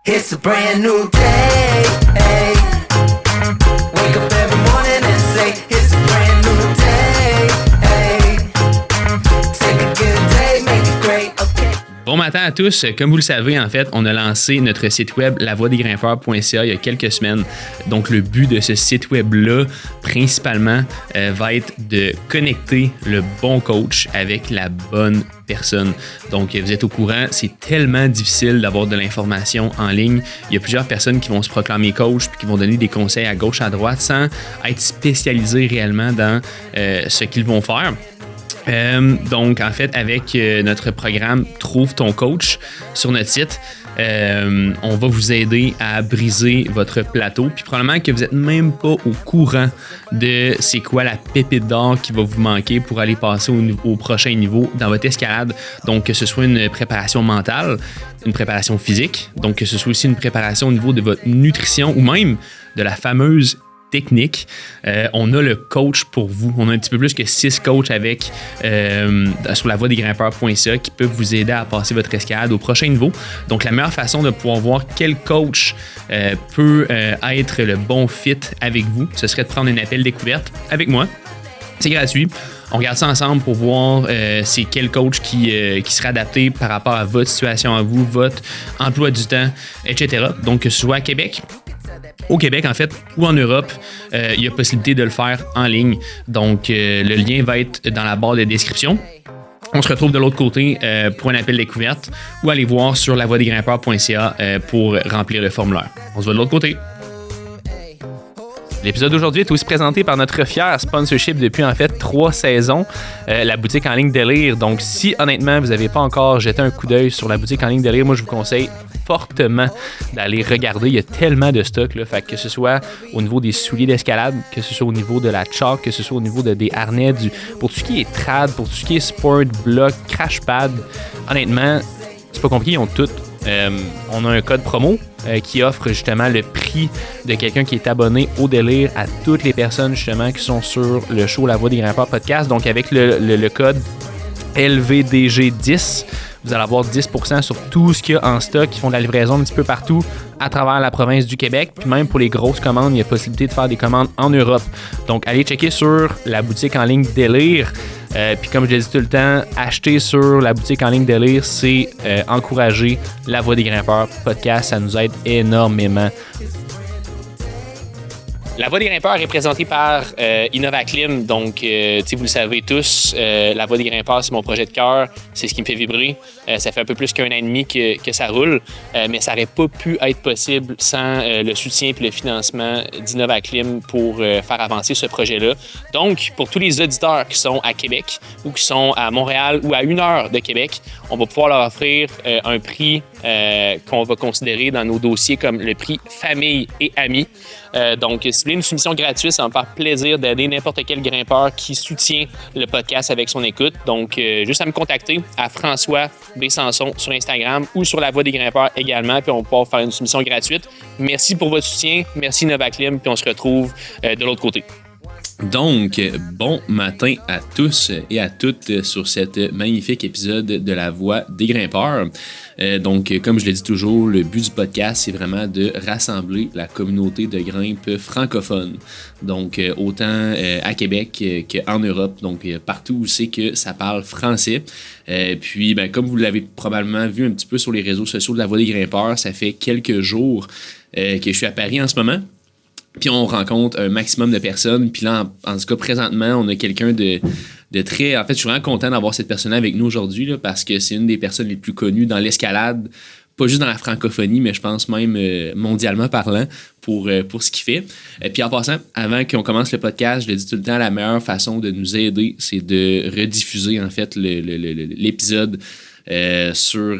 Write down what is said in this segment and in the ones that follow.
It's a brand new day. Hey. Wake up every morning and say it's a brand new day. Hey. Take a good day, make it great. Okay. Bon matin à tous. Comme vous le savez, en fait, on a lancé notre site web lavoidesgrimpeurs.ca il y a quelques semaines. Donc, le but de ce site web-là, principalement, va être de connecter le bon coach avec la bonne personne. Donc, vous êtes au courant, c'est tellement difficile d'avoir de l'information en ligne. Il y a plusieurs personnes qui vont se proclamer coach puis qui vont donner des conseils à gauche, à droite, sans être spécialisés réellement dans ce qu'ils vont faire. Donc, en fait, avec notre programme Trouve ton coach sur notre site, on va vous aider à briser votre plateau. Puis probablement que vous n'êtes même pas au courant de c'est quoi la pépite d'or qui va vous manquer pour aller passer au prochain niveau dans votre escalade. Donc, que ce soit une préparation mentale, une préparation physique, donc que ce soit aussi une préparation au niveau de votre nutrition ou même de la fameuse technique. On a le coach pour vous. On a un petit peu plus que 6 coachs avec sur lavoidesgrimpeurs.ca qui peuvent vous aider à passer votre escalade au prochain niveau. Donc, la meilleure façon de pouvoir voir quel coach peut être le bon fit avec vous, ce serait de prendre un appel découverte avec moi. C'est gratuit. On regarde ça ensemble pour voir c'est quel coach qui sera adapté par rapport à votre situation à vous, votre emploi du temps, etc. Donc, que ce soit à Québec, au Québec, en fait, ou en Europe, il y a possibilité de le faire en ligne. Donc, le lien va être dans la barre de description. On se retrouve de l'autre côté pour un appel découverte ou aller voir sur lavoidesgrimpeurs.ca pour remplir le formulaire. On se voit de l'autre côté. L'épisode d'aujourd'hui est aussi présenté par notre fier sponsorship depuis en fait 3 saisons, la boutique en ligne Delire. Donc, si honnêtement vous n'avez pas encore jeté un coup d'œil sur la boutique en ligne Delire, moi je vous conseille fortement d'aller regarder. Il y a tellement de stock, là, fait que ce soit au niveau des souliers d'escalade, que ce soit au niveau de la chalk, que ce soit au niveau des harnais, pour tout ce qui est trad, pour tout ce qui est sport, block, crash pad. Honnêtement, c'est pas compliqué, ils ont tout. On a un code promo qui offre justement le prix de quelqu'un qui est abonné au Délire à toutes les personnes justement qui sont sur le show La Voix des Grimpeurs podcast. Donc avec le code LVDG10, vous allez avoir 10% sur tout ce qu'il y a en stock, qui font de la livraison un petit peu partout à travers la province du Québec. Puis même pour les grosses commandes, il y a possibilité de faire des commandes en Europe. Donc allez checker sur la boutique en ligne Délire. Puis comme je l'ai dit tout le temps, acheter sur la boutique en ligne Délire, c'est encourager La Voix des Grimpeurs podcast. Ça nous aide énormément. La Voix des Grimpeurs est présentée par InnovaClim. Donc, vous le savez tous, La Voix des Grimpeurs, c'est mon projet de cœur. C'est ce qui me fait vibrer. Ça fait un peu plus qu'1 an et demi que ça roule. Mais ça n'aurait pas pu être possible sans le soutien et le financement d'InnovaClim pour faire avancer ce projet-là. Donc, pour tous les auditeurs qui sont à Québec ou qui sont à Montréal ou à 1 heure de Québec, on va pouvoir leur offrir un prix qu'on va considérer dans nos dossiers comme le prix famille et amis. Donc, si vous voulez une soumission gratuite, ça va me faire plaisir d'aider n'importe quel grimpeur qui soutient le podcast avec son écoute. Donc, juste à me contacter à François B. Sanson sur Instagram ou sur La Voix des Grimpeurs également, puis on va pouvoir faire une soumission gratuite. Merci pour votre soutien, merci NovaClim, puis on se retrouve de l'autre côté. Donc, bon matin à tous et à toutes sur cet magnifique épisode de La Voix des Grimpeurs. Donc, comme je l'ai dit toujours, le but du podcast, c'est vraiment de rassembler la communauté de grimpe francophone. Donc, autant à Québec qu'en Europe, donc partout où c'est que ça parle français. Puis, comme vous l'avez probablement vu un petit peu sur les réseaux sociaux de La Voix des Grimpeurs, ça fait quelques jours que je suis à Paris en ce moment. Puis on rencontre un maximum de personnes. Puis là, en tout cas, présentement, on a quelqu'un de très... En fait, je suis vraiment content d'avoir cette personne-là avec nous aujourd'hui là, parce que c'est une des personnes les plus connues dans l'escalade, pas juste dans la francophonie, mais je pense même mondialement parlant pour ce qu'il fait. Et puis en passant, avant qu'on commence le podcast, je le dis tout le temps, la meilleure façon de nous aider, c'est de rediffuser en fait l'épisode sur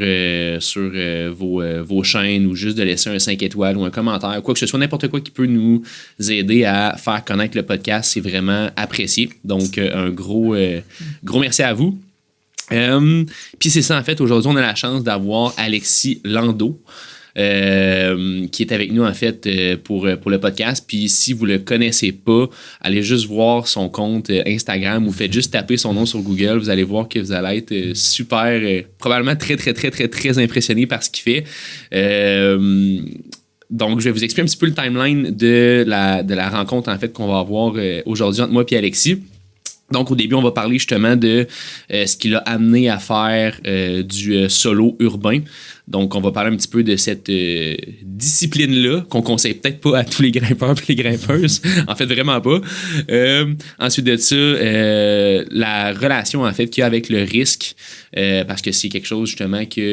vos chaînes ou juste de laisser un 5 étoiles ou un commentaire, quoi que ce soit, n'importe quoi qui peut nous aider à faire connaître le podcast, c'est vraiment apprécié. Donc, un gros merci à vous. Puis c'est ça, en fait, aujourd'hui, on a la chance d'avoir Alexis Landau. qui est avec nous, en fait, pour le podcast. Puis si vous le connaissez pas, allez juste voir son compte Instagram ou faites juste taper son nom sur Google. Vous allez voir que vous allez être super, probablement très, très, très, très, très impressionné par ce qu'il fait. Donc, je vais vous expliquer un petit peu le timeline de la rencontre, en fait, qu'on va avoir aujourd'hui entre moi et Alexis. Donc, au début, on va parler justement de ce qui l'a amené à faire du solo urbain. Donc, on va parler un petit peu de cette discipline-là qu'on conseille peut-être pas à tous les grimpeurs et les grimpeuses. En fait, vraiment pas. Ensuite de ça, la relation, en fait, qu'il y a avec le risque, parce que c'est quelque chose, justement, qui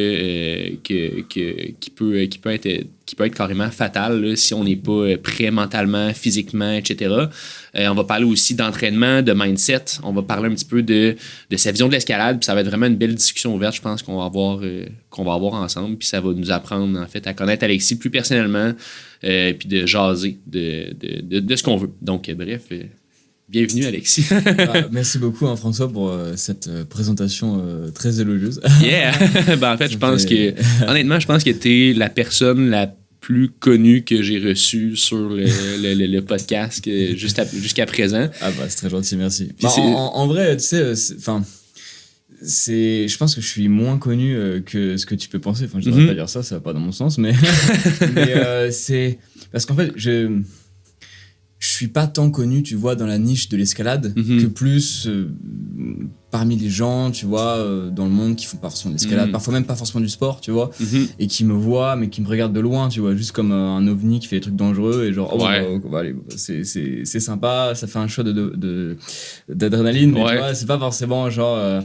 peut être carrément fatal là, si on n'est pas prêt mentalement, physiquement, etc. On va parler aussi d'entraînement, de mindset. On va parler un petit peu de sa vision de l'escalade. Puis ça va être vraiment une belle discussion ouverte, je pense, qu'on va avoir ensemble. Puis ça va nous apprendre, en fait, à connaître Alexis plus personnellement, puis de jaser de ce qu'on veut. Donc, bref, bienvenue, Alexis. Merci beaucoup, François, pour cette présentation très élogieuse. Yeah! En fait, honnêtement, je pense que tu es la personne la plus connue que j'ai reçue sur le podcast jusqu'à présent. C'est très gentil, merci. En vrai, tu sais, je pense que je suis moins connu que ce que tu peux penser. Enfin, je devrais pas dire ça, ça va pas dans mon sens, mais c'est parce qu'en fait, je suis pas tant connu, tu vois, dans la niche de l'escalade que plus parmi les gens, tu vois, dans le monde qui font pas forcément de l'escalade, parfois même pas forcément du sport, tu vois, et qui me voient, mais qui me regardent de loin, tu vois, juste comme un ovni qui fait des trucs dangereux et genre, allez, c'est sympa, ça fait un choix d'adrénaline, mais tu vois, c'est pas forcément genre...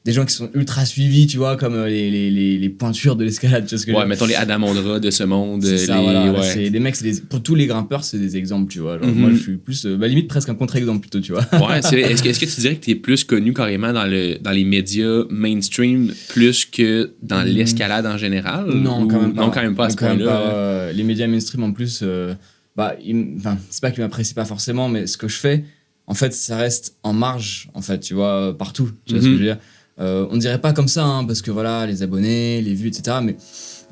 des gens qui sont ultra suivis, tu vois, comme les pointures de l'escalade, tu vois ce que je veux dire. Mettons les Adam Ondra de ce monde. C'est ça, voilà. C'est des mecs, pour tous les grimpeurs, c'est des exemples, tu vois. Genre, moi, je suis plus, limite presque un contre-exemple plutôt, tu vois. Est-ce que tu dirais que tu es plus connu carrément dans les médias mainstream plus que dans l'escalade en général? Non, quand même pas. Non, quand même pas à ce point-là. Les médias mainstream, en plus, c'est pas qu'ils m'apprécient pas forcément, mais ce que je fais, en fait, ça reste en marge, en fait, tu vois, partout. Tu vois ce que je veux dire? On dirait pas comme ça, hein, parce que voilà, les abonnés, les vues, etc.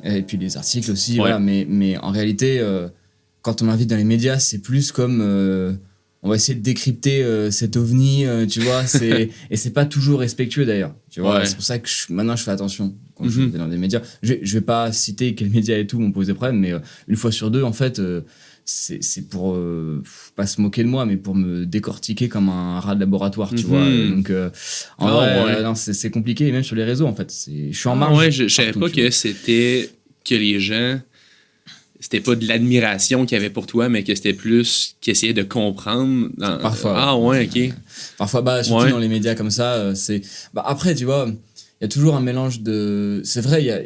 Et puis les articles aussi, voilà. Mais en réalité, quand on m'invite dans les médias, c'est plus comme on va essayer de décrypter cet ovni, tu vois. Et c'est pas toujours respectueux d'ailleurs, tu vois. C'est pour ça que maintenant je fais attention quand je vais dans des médias. Je vais pas citer quels médias et tout m'ont posé problème, mais une fois sur deux, en fait. C'est pour pas se moquer de moi, mais pour me décortiquer comme un rat de laboratoire, tu vois. Donc en vrai, non, c'est compliqué, et même sur les réseaux, en fait. Je suis en marge. Je savais pas que c'était que les gens, c'était pas de l'admiration qu'il y avait pour toi, mais que c'était plus qu'ils essayaient de comprendre. Parfois. OK. Parfois, surtout dans les médias comme ça, c'est... après, tu vois, il y a toujours un mélange de... C'est vrai,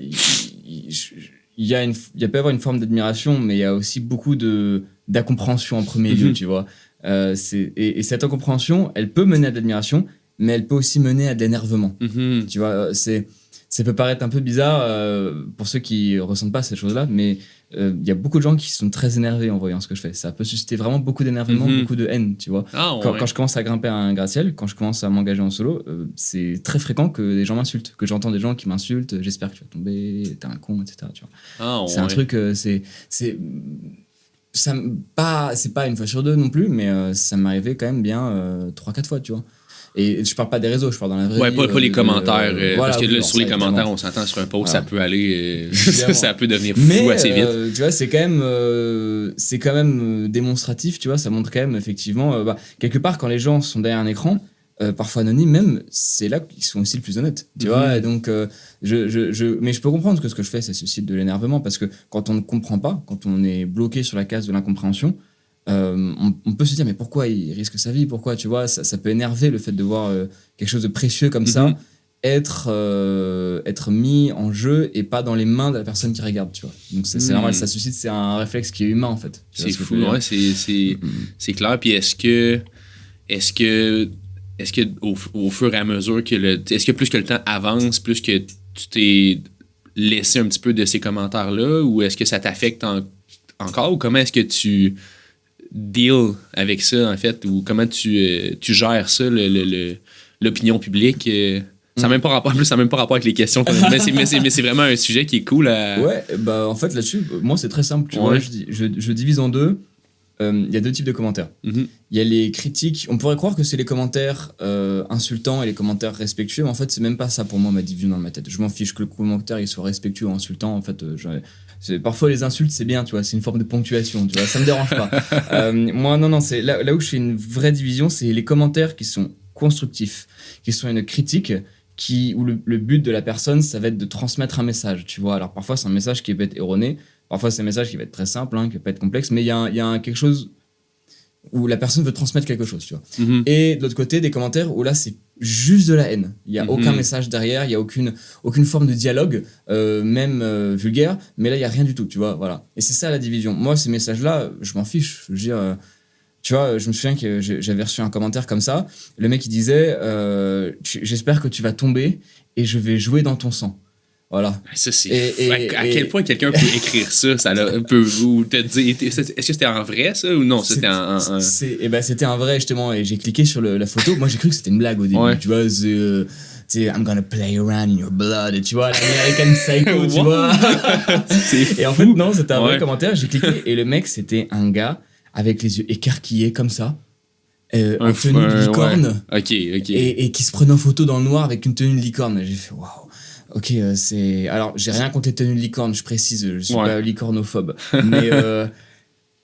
il peut y avoir une forme d'admiration, mais il y a aussi beaucoup d'incompréhension en premier lieu, tu vois. Et cette incompréhension, elle peut mener à de l'admiration, mais elle peut aussi mener à de l'énervement. Tu vois, ça peut paraître un peu bizarre pour ceux qui ressentent pas ces choses-là, mais il y a beaucoup de gens qui sont très énervés en voyant ce que je fais. Ça peut susciter vraiment beaucoup d'énervement, beaucoup de haine, tu vois. Quand je commence à grimper un gratte-ciel, quand je commence à m'engager en solo, c'est très fréquent que des gens m'insultent, que j'entends des gens qui m'insultent, j'espère que tu vas tomber, t'es un con, etc. Tu vois. C'est un truc, c'est pas une fois sur deux non plus, mais ça m'est arrivé quand même bien 3-4 fois, tu vois. Et je parle pas des réseaux, je parle dans la vraie vie. Pas les commentaires. Parce que là, sur les commentaires, on s'entend sur un post, ça peut aller. Ça peut devenir fou assez vite. Tu vois, c'est quand même démonstratif, tu vois, ça montre quand même, effectivement, quelque part, quand les gens sont derrière un écran, parfois anonymes même, c'est là qu'ils sont aussi le plus honnêtes, tu vois. Et donc, mais je peux comprendre que ce que je fais, ça suscite de l'énervement, parce que quand on ne comprend pas, quand on est bloqué sur la case de l'incompréhension, on peut se dire mais pourquoi il risque sa vie, pourquoi, tu vois, ça peut énerver le fait de voir quelque chose de précieux comme ça être mis en jeu et pas dans les mains de la personne qui regarde, tu vois. Donc c'est normal, ça suscite, c'est un réflexe qui est humain en fait. C'est fou, c'est clair. Puis est-ce que au fur et à mesure que est-ce que plus que le temps avance, plus que tu t'es laissé un petit peu de ces commentaires-là, ou est-ce que ça t'affecte encore, ou comment est-ce que tu deal avec ça, en fait, ou comment tu gères ça, l'opinion publique? Ça n'a même pas rapport, en plus, ça n'a même pas rapport avec les questions. Mais c'est vraiment un sujet qui est cool. Ouais, bah en fait là-dessus, moi c'est très simple. Tu Ouais. vois, je divise en deux. Il y a deux types de commentaires. Mhm. Il y a les critiques. On pourrait croire que c'est les commentaires insultants et les commentaires respectueux, mais en fait c'est même pas ça pour moi ma division dans ma tête. Je m'en fiche que le commentaire il soit respectueux ou insultant. En fait, parfois les insultes c'est bien, tu vois, c'est une forme de ponctuation, tu vois, ça me dérange pas. Moi non, c'est là où je fais une vraie division, c'est les commentaires qui sont constructifs, qui sont une critique. Où le but de la personne, ça va être de transmettre un message, tu vois. Alors parfois, c'est un message qui peut être erroné, parfois, c'est un message qui va être très simple, hein, qui peut pas être complexe, mais il y a quelque chose où la personne veut transmettre quelque chose, tu vois. Mhm. Et de l'autre côté, des commentaires où là, c'est juste de la haine. Il n'y a aucun message derrière, il n'y a aucune forme de dialogue, même vulgaire, mais là, il n'y a rien du tout, tu vois. Voilà. Et c'est ça la division. Moi, ces messages-là, je m'en fiche. Je veux dire. Tu vois, je me souviens que j'avais reçu un commentaire comme ça. Le mec, il disait j'espère que tu vas tomber et je vais jouer dans ton sang. Voilà. Ça, c'est à quel point quelqu'un peut écrire ça? Ou te dire, est-ce que c'était en vrai, ça, ou non? C'était C'était un vrai, justement. Et j'ai cliqué sur la photo. Moi, j'ai cru que c'était une blague au début. Ouais. Tu vois, tu sais, I'm gonna play around in your blood. Et tu vois, l'American Psycho, tu vois. Et en fait, non, c'était un vrai commentaire. J'ai cliqué et le mec, c'était un gars avec les yeux écarquillés comme ça, en tenue de licorne, ouais. Ok. et qui se prenait en photo dans le noir avec une tenue de licorne. Et j'ai fait waouh. Ok, c'est. Alors, j'ai rien contre les tenues de licorne, je précise, je suis pas licornophobe.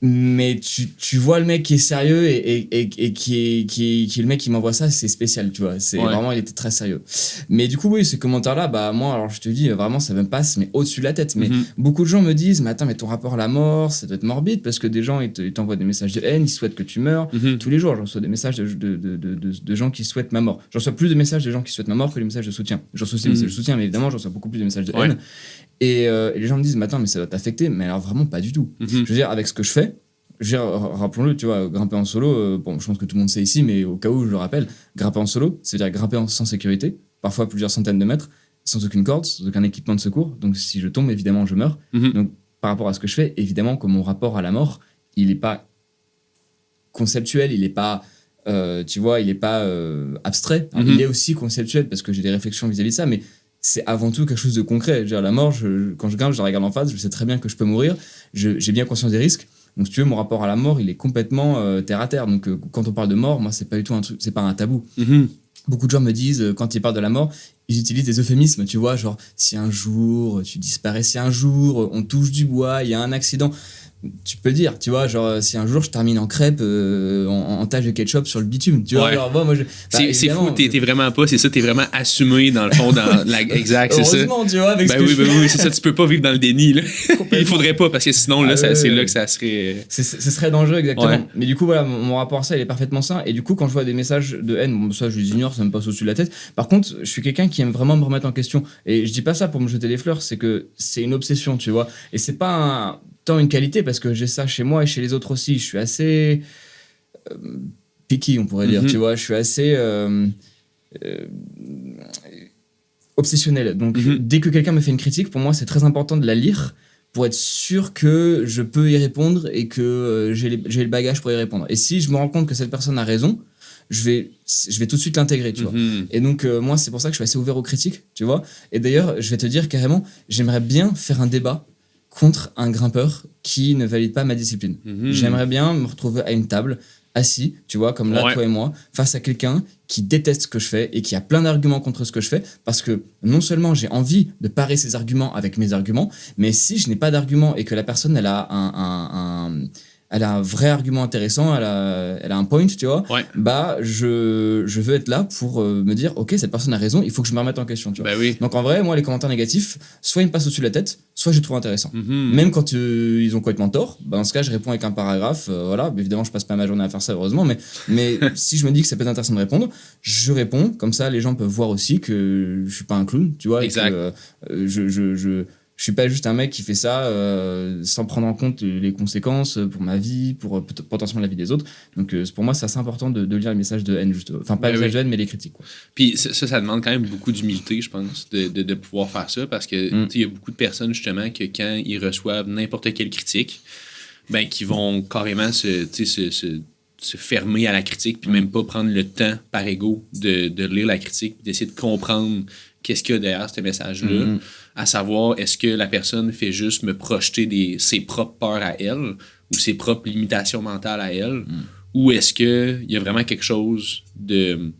Mais tu vois le mec qui est sérieux et qui est le mec qui m'envoie ça, c'est spécial, tu vois. C'est vraiment, il était très sérieux. Mais du coup, oui, ces commentaires-là, bah, moi, alors je te dis, vraiment, ça me passe, mais au-dessus de la tête. Mais beaucoup de gens me disent, mais attends, mais ton rapport à la mort, ça doit être morbide parce que des gens, ils t'envoient des messages de haine, ils souhaitent que tu meurs. Tous les jours, je reçois des messages de gens qui souhaitent ma mort. Je reçois plus de messages de gens qui souhaitent ma mort que les messages de soutien. Je reçois aussi des messages de soutien, mais évidemment, je reçois beaucoup plus de messages de haine. Et les gens me disent, mais attends, mais ça doit t'affecter. Mais alors, vraiment, pas du tout. Je veux dire, avec ce que je fais, rappelons-le, tu vois, grimper en solo, bon, je pense que tout le monde sait ici, mais au cas où je le rappelle, grimper en solo, c'est-à-dire grimper sans sécurité, parfois plusieurs centaines de mètres, sans aucune corde, sans aucun équipement de secours. Donc, si je tombe, évidemment, je meurs. Donc, par rapport à ce que je fais, évidemment que mon rapport à la mort, il n'est pas conceptuel, il n'est pas. Tu vois, il n'est pas abstrait. Il est aussi conceptuel parce que j'ai des réflexions vis-à-vis de ça, mais c'est avant tout quelque chose de concret. Je veux dire, la mort, quand je grimpe, je la regarde en face, je sais très bien que je peux mourir, j'ai bien conscience des risques. Donc, si tu veux, mon rapport à la mort, il est complètement terre à terre. Donc, quand on parle de mort, moi, c'est pas du tout un truc, c'est pas un tabou. Beaucoup de gens me disent, quand ils parlent de la mort, ils utilisent des euphémismes, tu vois, genre, si un jour tu disparais, si un jour on touche du bois, il y a un accident. Tu peux le dire, tu vois, genre, si un jour je termine en crêpe, en tache de ketchup sur le bitume, tu vois, genre, moi, c'est fou, t'es vraiment pas, c'est ça, t'es vraiment assumé dans le fond, exact, c'est ça. Heureusement, tu vois, avec ce que je fais. Oui, c'est ça, tu peux pas vivre dans le déni, là. Il faudrait pas, parce que sinon, là, c'est là que ça serait. Ce serait dangereux, exactement. Mais du coup, voilà, mon rapport à ça, il est parfaitement sain. Et du coup, quand je vois des messages de haine, bon, ça, je les ignore, ça me passe au-dessus de la tête. Par contre, je suis quelqu'un qui aime vraiment me remettre en question. Et je dis pas ça pour me jeter des fleurs, c'est que c'est une obsession, tu vois. Et c'est pas tant une qualité parce que j'ai ça chez moi et chez les autres aussi. Je suis assez picky, on pourrait dire, tu vois. Je suis assez obsessionnel. Donc, dès que quelqu'un me fait une critique, pour moi, c'est très important de la lire pour être sûr que je peux y répondre et que j'ai le bagage pour y répondre. Et si je me rends compte que cette personne a raison, je vais tout de suite l'intégrer, tu vois. Et donc, moi, c'est pour ça que je suis assez ouvert aux critiques, tu vois. Et d'ailleurs, je vais te dire carrément, j'aimerais bien faire un débat contre un grimpeur qui ne valide pas ma discipline. J'aimerais bien me retrouver à une table, assis, tu vois, comme là, toi et moi, face à quelqu'un qui déteste ce que je fais et qui a plein d'arguments contre ce que je fais, parce que non seulement j'ai envie de parer ses arguments avec mes arguments, mais si je n'ai pas d'arguments et que la personne, elle a elle a un vrai argument intéressant, elle a un point, tu vois, bah je veux être là pour me dire, ok, cette personne a raison, il faut que je me remette en question, tu vois. Donc en vrai, moi, les commentaires négatifs, soit ils me passent au-dessus de la tête, soit je les trouve intéressants. Même quand ils ont complètement tort, bah, dans ce cas, je réponds avec un paragraphe, voilà, évidemment, je passe pas ma journée à faire ça, heureusement, mais si je me dis que ça peut être intéressant de répondre, je réponds, comme ça, les gens peuvent voir aussi que je suis pas un clown, tu vois, exact. Et que je suis pas juste un mec qui fait ça sans prendre en compte les conséquences pour ma vie, pour potentiellement la vie des autres. Donc pour moi, c'est assez important de lire les messages de haine, juste. Enfin, pas les messages de haine, mais les critiques, quoi. Puis ça demande quand même beaucoup d'humilité, je pense, de pouvoir faire ça, parce que il y a beaucoup de personnes, justement, que quand ils reçoivent n'importe quelle critique, ben, qui vont carrément se se fermer à la critique, puis même pas prendre le temps par ego de lire la critique, puis d'essayer de comprendre qu'est-ce qu'il y a derrière ce message-là, à savoir, est-ce que la personne fait juste me projeter ses propres peurs à elle, ou ses propres limitations mentales à elle, ou est-ce qu'il y a vraiment quelque chose de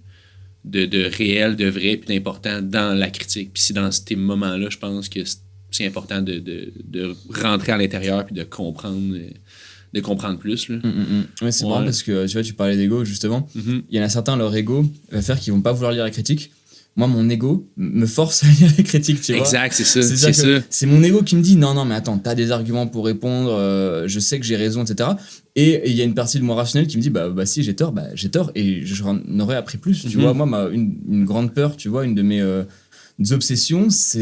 réel, de vrai, puis d'important dans la critique. Puis c'est dans ces moments-là, je pense que c'est important de rentrer à l'intérieur puis de comprendre plus. Là. Ouais, c'est marrant parce que tu vois, tu parlais d'ego, justement. Il y en a certains, leur ego va faire qu'ils vont pas vouloir lire la critique. Moi, mon ego me force à lire les critiques, tu vois. Exact, c'est ça. C'est mon ego qui me dit non, mais attends, t'as des arguments pour répondre, je sais que j'ai raison, etc. Et il y a une partie de moi rationnelle qui me dit bah si j'ai tort, et j'en aurais appris plus, tu vois. Moi, une grande peur, tu vois, une de mes obsessions, ça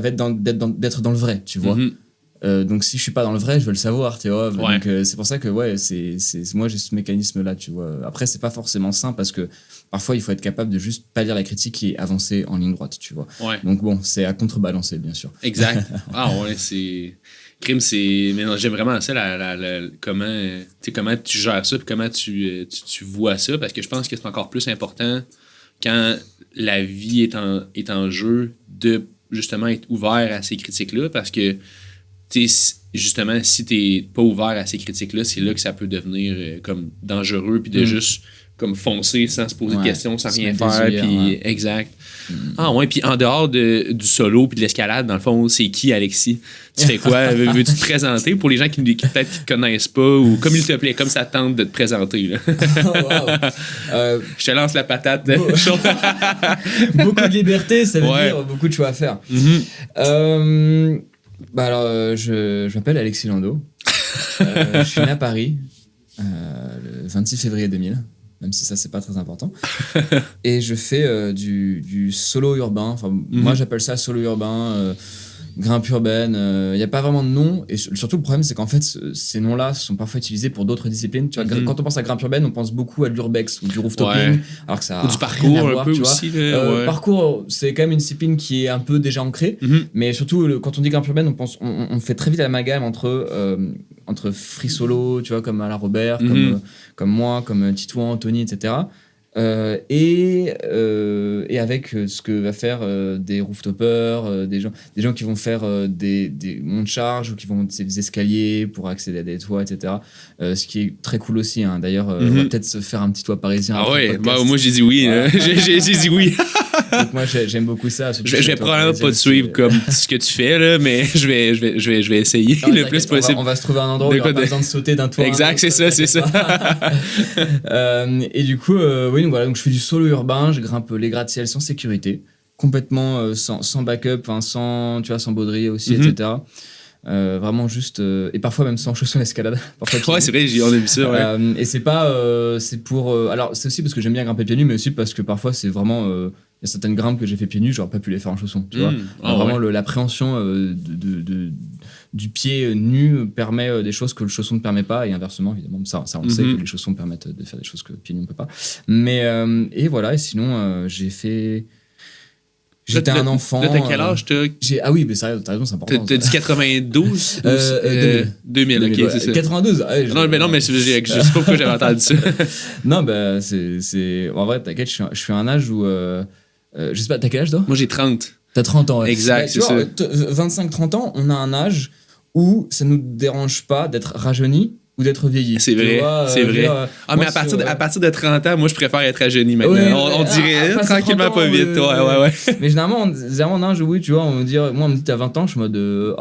va être d'être dans le vrai, tu vois. Donc si je suis pas dans le vrai, je veux le savoir, tu vois. Donc c'est pour ça que moi j'ai ce mécanisme là, tu vois. Après c'est pas forcément sain parce que parfois il faut être capable de juste pas lire la critique et avancer en ligne droite, tu vois. Donc bon, c'est à contrebalancer bien sûr. Exact. C'est crime, c'est mais non, j'aime vraiment ça comment tu gères ça puis comment tu vois ça parce que je pense que c'est encore plus important quand la vie est en jeu de justement être ouvert à ces critiques-là parce que justement, si t'es pas ouvert à ces critiques-là, c'est là que ça peut devenir comme dangereux, puis de juste comme foncer sans se poser de questions, sans rien faire, puis exact. Puis en dehors du solo puis de l'escalade, dans le fond, c'est qui Alexis? Tu fais quoi? Veux-tu te présenter pour les gens qui peut-être qui te connaissent pas ou comme il te plaît, comme ça tente de te présenter? Là. Je te lance la patate. Beaucoup de liberté, ça veut dire beaucoup de choix à faire. Alors, je m'appelle Alexis Landau. Je suis né à Paris le 26 février 2000, même si ça, c'est pas très important. Et je fais du solo urbain. Enfin, moi, j'appelle ça solo urbain, grimpe urbaine. Il n'y a pas vraiment de nom. Et surtout, le problème, c'est qu'en fait, ces noms-là sont parfois utilisés pour d'autres disciplines. Tu vois, quand on pense à grimpe urbaine, on pense beaucoup à de l'urbex ou du rooftoping. Alors que ça ou du parcours, rien à voir, un peu tu vois. aussi. Parcours, c'est quand même une discipline qui est un peu déjà ancrée. Mais surtout, quand on dit grimpe urbaine, on fait très vite l'amalgame entre free solo, tu vois, comme Alain Robert, comme moi, comme Titouan, Anthony, etc. Et avec ce que va faire des rooftopers, des gens qui vont faire des monts de charge ou qui vont utiliser des escaliers pour accéder à des toits, etc. Ce qui est très cool aussi. Hein. D'ailleurs, on va peut-être se faire un petit toit parisien. Ah ouais, moi j'ai dit oui. Voilà. J'ai dit oui. Donc moi j'aime beaucoup ça. Je vais probablement pas te suivre comme ce que tu fais là, mais je vais essayer le plus possible. On va se trouver un endroit où il n'y aura pas besoin de sauter d'un toit. Exact, c'est ça. Et du coup, donc je fais du solo urbain, je grimpe les gratte-ciel sans sécurité, complètement sans backup, sans baudrier aussi, etc. Vraiment juste et parfois même sans chaussons d'escalade. Ouais, c'est vrai, on a vu ça. Ouais. Et c'est pas, c'est pour. Alors c'est aussi parce que j'aime bien grimper pieds nus, mais aussi parce que parfois c'est vraiment. Il y a certaines grimpes que j'ai fait pieds nus, j'aurais pas pu les faire en chaussons. Tu vois. Vraiment l'appréhension du pied nu permet des choses que le chausson ne permet pas, et inversement évidemment. Ça on sait que les chaussons permettent de faire des choses que le pied nu ne peut pas. Mais et voilà. Et sinon j'étais un enfant. T'as quel âge Ah oui, mais sérieux, t'as raison, c'est important. T'as dit 92 2000, ok, c'est ça. 92. Non, mais je sais pas pourquoi j'avais entendu ça. Non, c'est. En vrai, t'inquiète, je suis à un âge où. Je sais pas, t'as quel âge toi? Moi j'ai 30. T'as 30 ans, ouais. Exact, c'est ça. 25-30 ans, on a un âge où ça nous dérange pas d'être rajeuni ou d'être vieilli. C'est vrai, c'est vrai. Mais à partir de 30 ans, moi, je préfère être rajeuni maintenant. Ouais, on dirait tranquillement pas vite. Ouais. Mais généralement, on a un âge où, tu vois, moi, on me dit t'as 20 ans, je suis en mode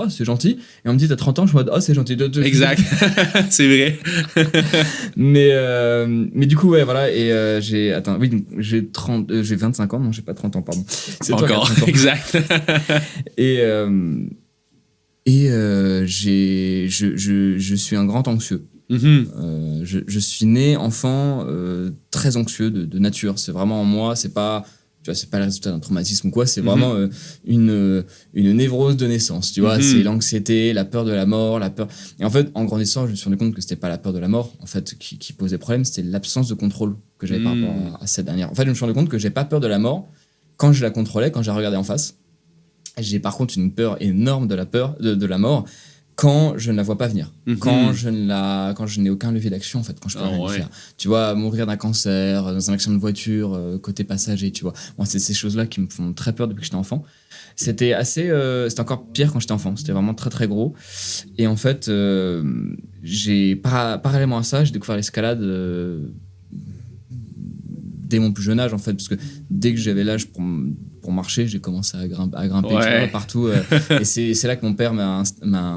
c'est gentil. Et on me dit t'as 30 ans, je suis en mode c'est gentil. Exact, c'est vrai. mais du coup, ouais, voilà. Et j'ai 25 ans, non, j'ai pas 30 ans, pardon. C'est encore, exact. Je suis un grand anxieux. Je suis né enfant très anxieux de nature. C'est vraiment en moi. C'est pas le résultat d'un traumatisme ou quoi. C'est vraiment une névrose de naissance. Tu vois, c'est l'anxiété, la peur de la mort, la peur. Et en fait, en grandissant, je me suis rendu compte que c'était pas la peur de la mort en fait qui posait problème. C'était l'absence de contrôle que j'avais par rapport à cette dernière. En fait, je me suis rendu compte que j'ai pas peur de la mort quand je la contrôlais, quand je la regardais en face. J'ai par contre une peur énorme de la mort quand je ne la vois pas venir, Mhm. quand je n'ai aucun levier d'action, en fait, quand je peux Ah rien y ouais. faire. Tu vois, mourir d'un cancer, dans un accident de voiture, côté passager, tu vois. Moi, c'est ces choses-là qui me font très peur depuis que j'étais enfant. C'était c'était encore pire quand j'étais enfant. C'était vraiment très, très gros. Et en fait, parallèlement à ça, j'ai découvert l'escalade dès mon plus jeune âge, en fait, parce que dès que j'avais l'âge pour marcher, j'ai commencé à grimper Ouais. tu vois, partout. Et c'est là que mon père m'a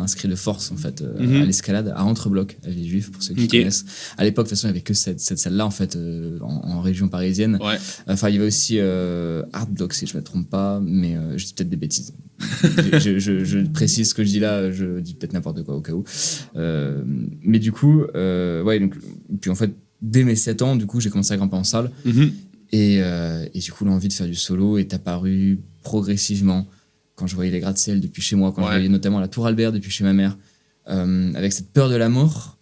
inscrit de force, en fait, Mhm. à l'escalade, à Entrebloc, à Villejuif, pour ceux qui Ok. connaissent. À l'époque, de toute façon, il n'y avait que cette salle-là, en fait, en région parisienne. Ouais. Enfin, il y avait aussi Artblock, si je ne me trompe pas, mais je dis peut-être des bêtises. Je précise ce que je dis là, je dis peut-être n'importe quoi au cas où. Mais du coup, ouais, donc, puis en fait, dès mes 7 ans, du coup, j'ai commencé à grimper en salle. Mhm. Et du coup, l'envie de faire du solo est apparue progressivement quand je voyais les gratte-ciel depuis chez moi, quand je Ouais. voyais notamment la Tour Albert depuis chez ma mère. Avec cette peur de la mort,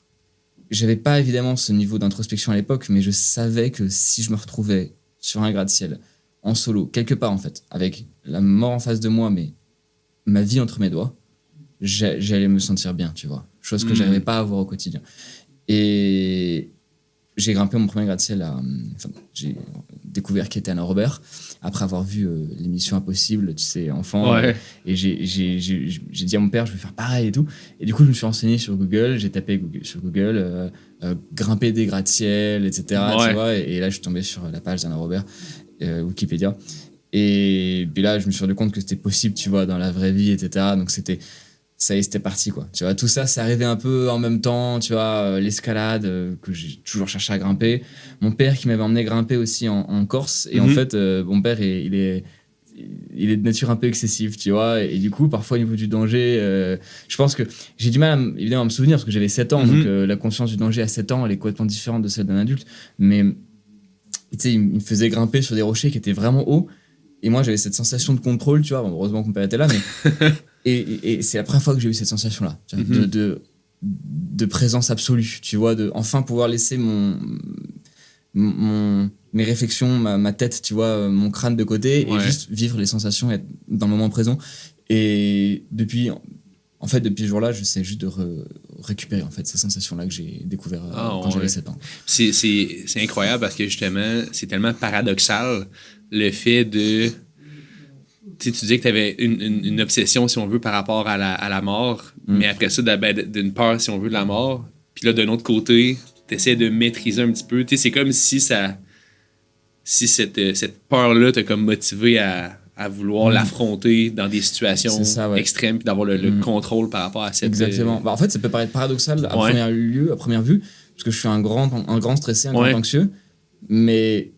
j'avais pas évidemment ce niveau d'introspection à l'époque, mais je savais que si je me retrouvais sur un gratte-ciel, en solo, quelque part en fait, avec la mort en face de moi, mais ma vie entre mes doigts, j'allais me sentir bien, tu vois. Chose que j'arrivais pas à avoir au quotidien. Et j'ai grimpé mon premier gratte-ciel j'ai découvert qu'il était à Robert après avoir vu l'émission Impossible, tu sais, enfant. Ouais. Et j'ai dit à mon père, je vais faire pareil et tout. Et du coup, je me suis renseigné sur Google, j'ai tapé sur Google grimper des gratte-ciel, etc. Ouais. Tu vois, et là, je suis tombé sur la page d'Anna Robert, Wikipédia. Et puis là, je me suis rendu compte que c'était possible, tu vois, dans la vraie vie, etc. Donc ça y est, c'était parti, quoi. Tu vois, tout ça, c'est arrivé un peu en même temps, tu vois, l'escalade, que j'ai toujours cherché à grimper. Mon père qui m'avait emmené grimper aussi en Corse. Et en fait, mon père, il est de nature un peu excessive, tu vois. Et du coup, parfois, au niveau du danger, je pense que j'ai du mal, évidemment, à me souvenir, parce que j'avais 7 ans. Donc, la conscience du danger à 7 ans, elle est complètement différente de celle d'un adulte. Mais, tu sais, il me faisait grimper sur des rochers qui étaient vraiment hauts. Et moi, j'avais cette sensation de contrôle, tu vois. Bon, heureusement que mon père était là, mais... Et c'est la première fois que j'ai eu cette sensation-là, tu vois, de présence absolue, tu vois, de enfin pouvoir laisser mes réflexions, ma tête, tu vois, mon crâne de côté, Ouais. et juste vivre les sensations, être dans le moment présent. Et depuis ce jour-là, je sais juste de récupérer en fait, ces sensations-là que j'ai découvertes quand j'avais 7 ans. C'est incroyable parce que justement, c'est tellement paradoxal le fait de... Tu sais, tu dis que tu avais une obsession, si on veut, par rapport à la mort, mais après ça, d'une peur, si on veut, de la mort. Puis là, d'un autre côté, tu essaies de maîtriser un petit peu. Tu sais, c'est comme si cette peur-là t'a comme motivé à vouloir l'affronter dans des situations C'est ça, ouais. extrêmes, puis d'avoir le contrôle par rapport à cette... Exactement. Bah, en fait, ça peut paraître paradoxal à Ouais. première vue, parce que je suis un grand stressé, un Ouais. grand anxieux, mais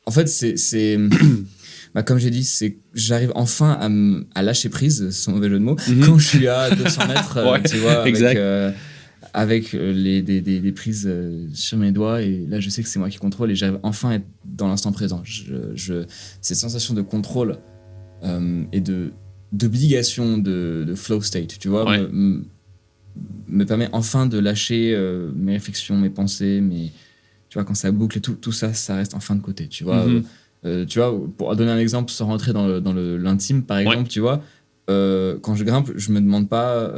en fait, c'est bah, comme j'ai dit, c'est j'arrive enfin à lâcher prise, sans mauvais jeu de mots, quand je suis à 200 mètres, Ouais, tu vois, exact. avec des prises sur mes doigts, et là, je sais que c'est moi qui contrôle, et j'arrive enfin à être dans l'instant présent. Cette sensation de contrôle et d'obligation de flow state, tu vois, Ouais. me permet enfin de lâcher mes réflexions, mes pensées, tu vois, quand ça boucle et tout ça, ça reste enfin de côté, tu vois. Tu vois, pour donner un exemple, sans rentrer dans l'intime, par exemple, tu vois, quand je grimpe, je me demande pas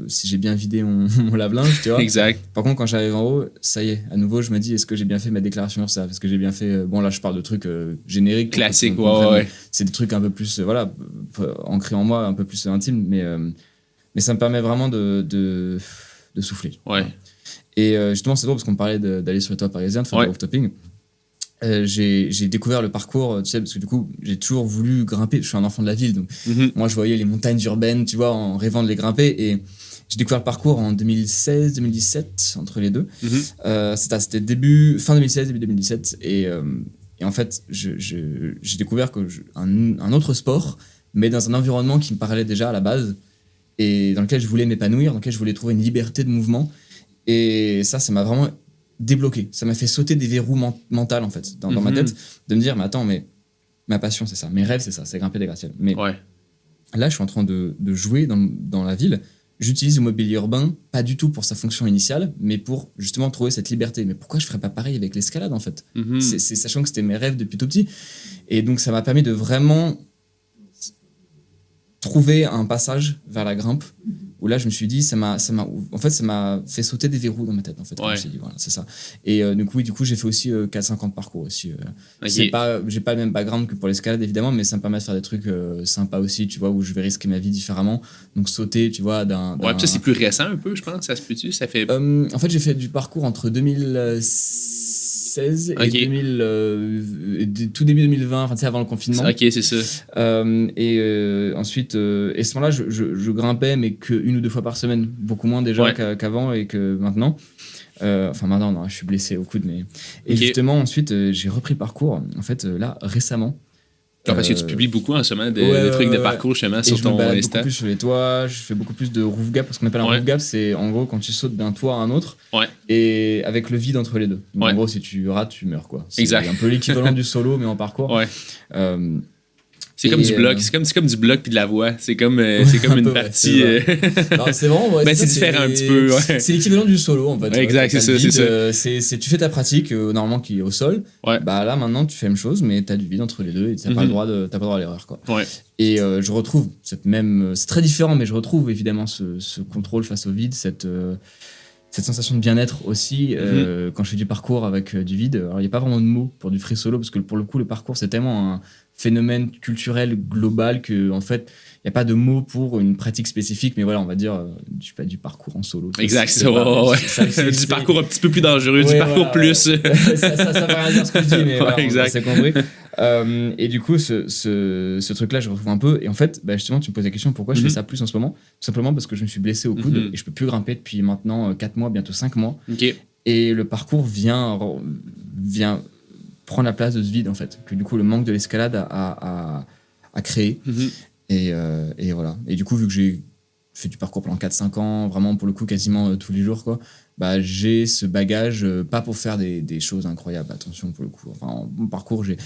si j'ai bien vidé mon lave-linge, tu vois. Exact. Par contre, quand j'arrive en haut, ça y est, à nouveau, je me dis, est-ce que j'ai bien fait ma déclaration URSSAF? Est-ce que j'ai bien fait... bon, là, je parle de trucs génériques. Classique, qu'on comprenne. ouais. C'est des trucs un peu plus, voilà, ancrés en moi, un peu plus intimes, mais ça me permet vraiment de souffler. Ouais. Et justement, c'est drôle parce qu'on parlait d'aller sur les toits parisiens, de faire Ouais. du rooftoping. J'ai découvert le parcours, tu sais, parce que du coup, j'ai toujours voulu grimper. Je suis un enfant de la ville, donc moi, je voyais les montagnes urbaines, tu vois, en rêvant de les grimper. Et j'ai découvert le parcours en 2016-2017, entre les deux. C'était fin 2016, début 2017. Et en fait, j'ai découvert un autre sport, mais dans un environnement qui me parlait déjà à la base, et dans lequel je voulais m'épanouir, dans lequel je voulais trouver une liberté de mouvement. Et ça m'a vraiment débloqué. Ça m'a fait sauter des verrous mentaux, en fait, dans ma tête, de me dire, mais attends, mais ma passion, c'est ça. Mes rêves, c'est ça, c'est grimper des gratte-ciels. Mais là, je suis en train de jouer dans la ville. J'utilise le mobilier urbain, pas du tout pour sa fonction initiale, mais pour justement trouver cette liberté. Mais pourquoi je ferais pas pareil avec l'escalade, en fait? C'est sachant que c'était mes rêves depuis tout petit. Et donc, ça m'a permis de vraiment trouver un passage vers la grimpe où là je me suis dit ça m'a fait sauter des verrous dans ma tête en fait. Je me suis dit, voilà, c'est ça. Et du coup j'ai fait aussi 4-5 ans de parcours aussi. J'ai pas le même background que pour l'escalade évidemment, mais ça me permet de faire des trucs sympas aussi, tu vois, où je vais risquer ma vie différemment. Donc sauter, tu vois, d'un Ouais, puis ça c'est plus récent un peu, je pense. Ça se peut-tu? Ça fait. en fait j'ai fait du parcours entre 2016 et 2000, tout début 2020, enfin tu sais, avant le confinement. Ok, c'est ça. Ensuite, et ce moment-là, je grimpais, mais qu'une ou deux fois par semaine, beaucoup moins déjà qu'avant et que maintenant. Enfin maintenant, non, je suis blessé au coude, mais et justement ensuite j'ai repris le parcours. En fait, là récemment. Parce que tu publies beaucoup en ce moment des trucs de parcours justement sur ton Insta. Insta. Beaucoup plus sur les toits, je fais beaucoup plus de roof gap. Ce qu'on appelle un roof gap, c'est en gros quand tu sautes d'un toit à un autre et avec le vide entre les deux. Donc, en gros, si tu rates, tu meurs, quoi. C'est un peu l'équivalent du solo, mais en parcours. C'est comme du bloc, c'est comme du bloc puis de la voix. C'est comme une peu, partie. C'est vraiment. C'est différent un petit peu. C'est l'équivalent du solo en fait. Exact, c'est ça. Tu fais ta pratique normalement qui est au sol. Bah là maintenant tu fais la même chose, mais t'as du vide entre les deux et t'as pas le droit à l'erreur, quoi. Et je retrouve c'est très différent, mais je retrouve évidemment ce contrôle face au vide, cette sensation de bien-être aussi quand je fais du parcours avec du vide. Alors il y a pas vraiment de mots pour du free solo parce que pour le coup le parcours c'est tellement un phénomène culturel global que en fait il n'y a pas de mots pour une pratique spécifique, mais voilà, on va dire du parcours en solo. Exact, c'est du parcours un petit peu plus dangereux, du parcours plus. ça veut rien dire ce que je dis, mais voilà, c'est compris. Et du coup, ce truc-là, je retrouve un peu. Et en fait, justement, tu me poses la question pourquoi je fais ça plus en ce moment. Tout simplement parce que je me suis blessé au coude et je peux plus grimper depuis maintenant 4 mois, bientôt 5 mois. Et le parcours vient prendre la place de ce vide, en fait, que du coup, le manque de l'escalade a créé. Et voilà. Et du coup, vu que j'ai fait du parcours pendant 4-5 ans, vraiment pour le coup quasiment tous les jours, quoi, j'ai ce bagage, pas pour faire des choses incroyables, attention pour le coup. Enfin, mon parcours, j'ai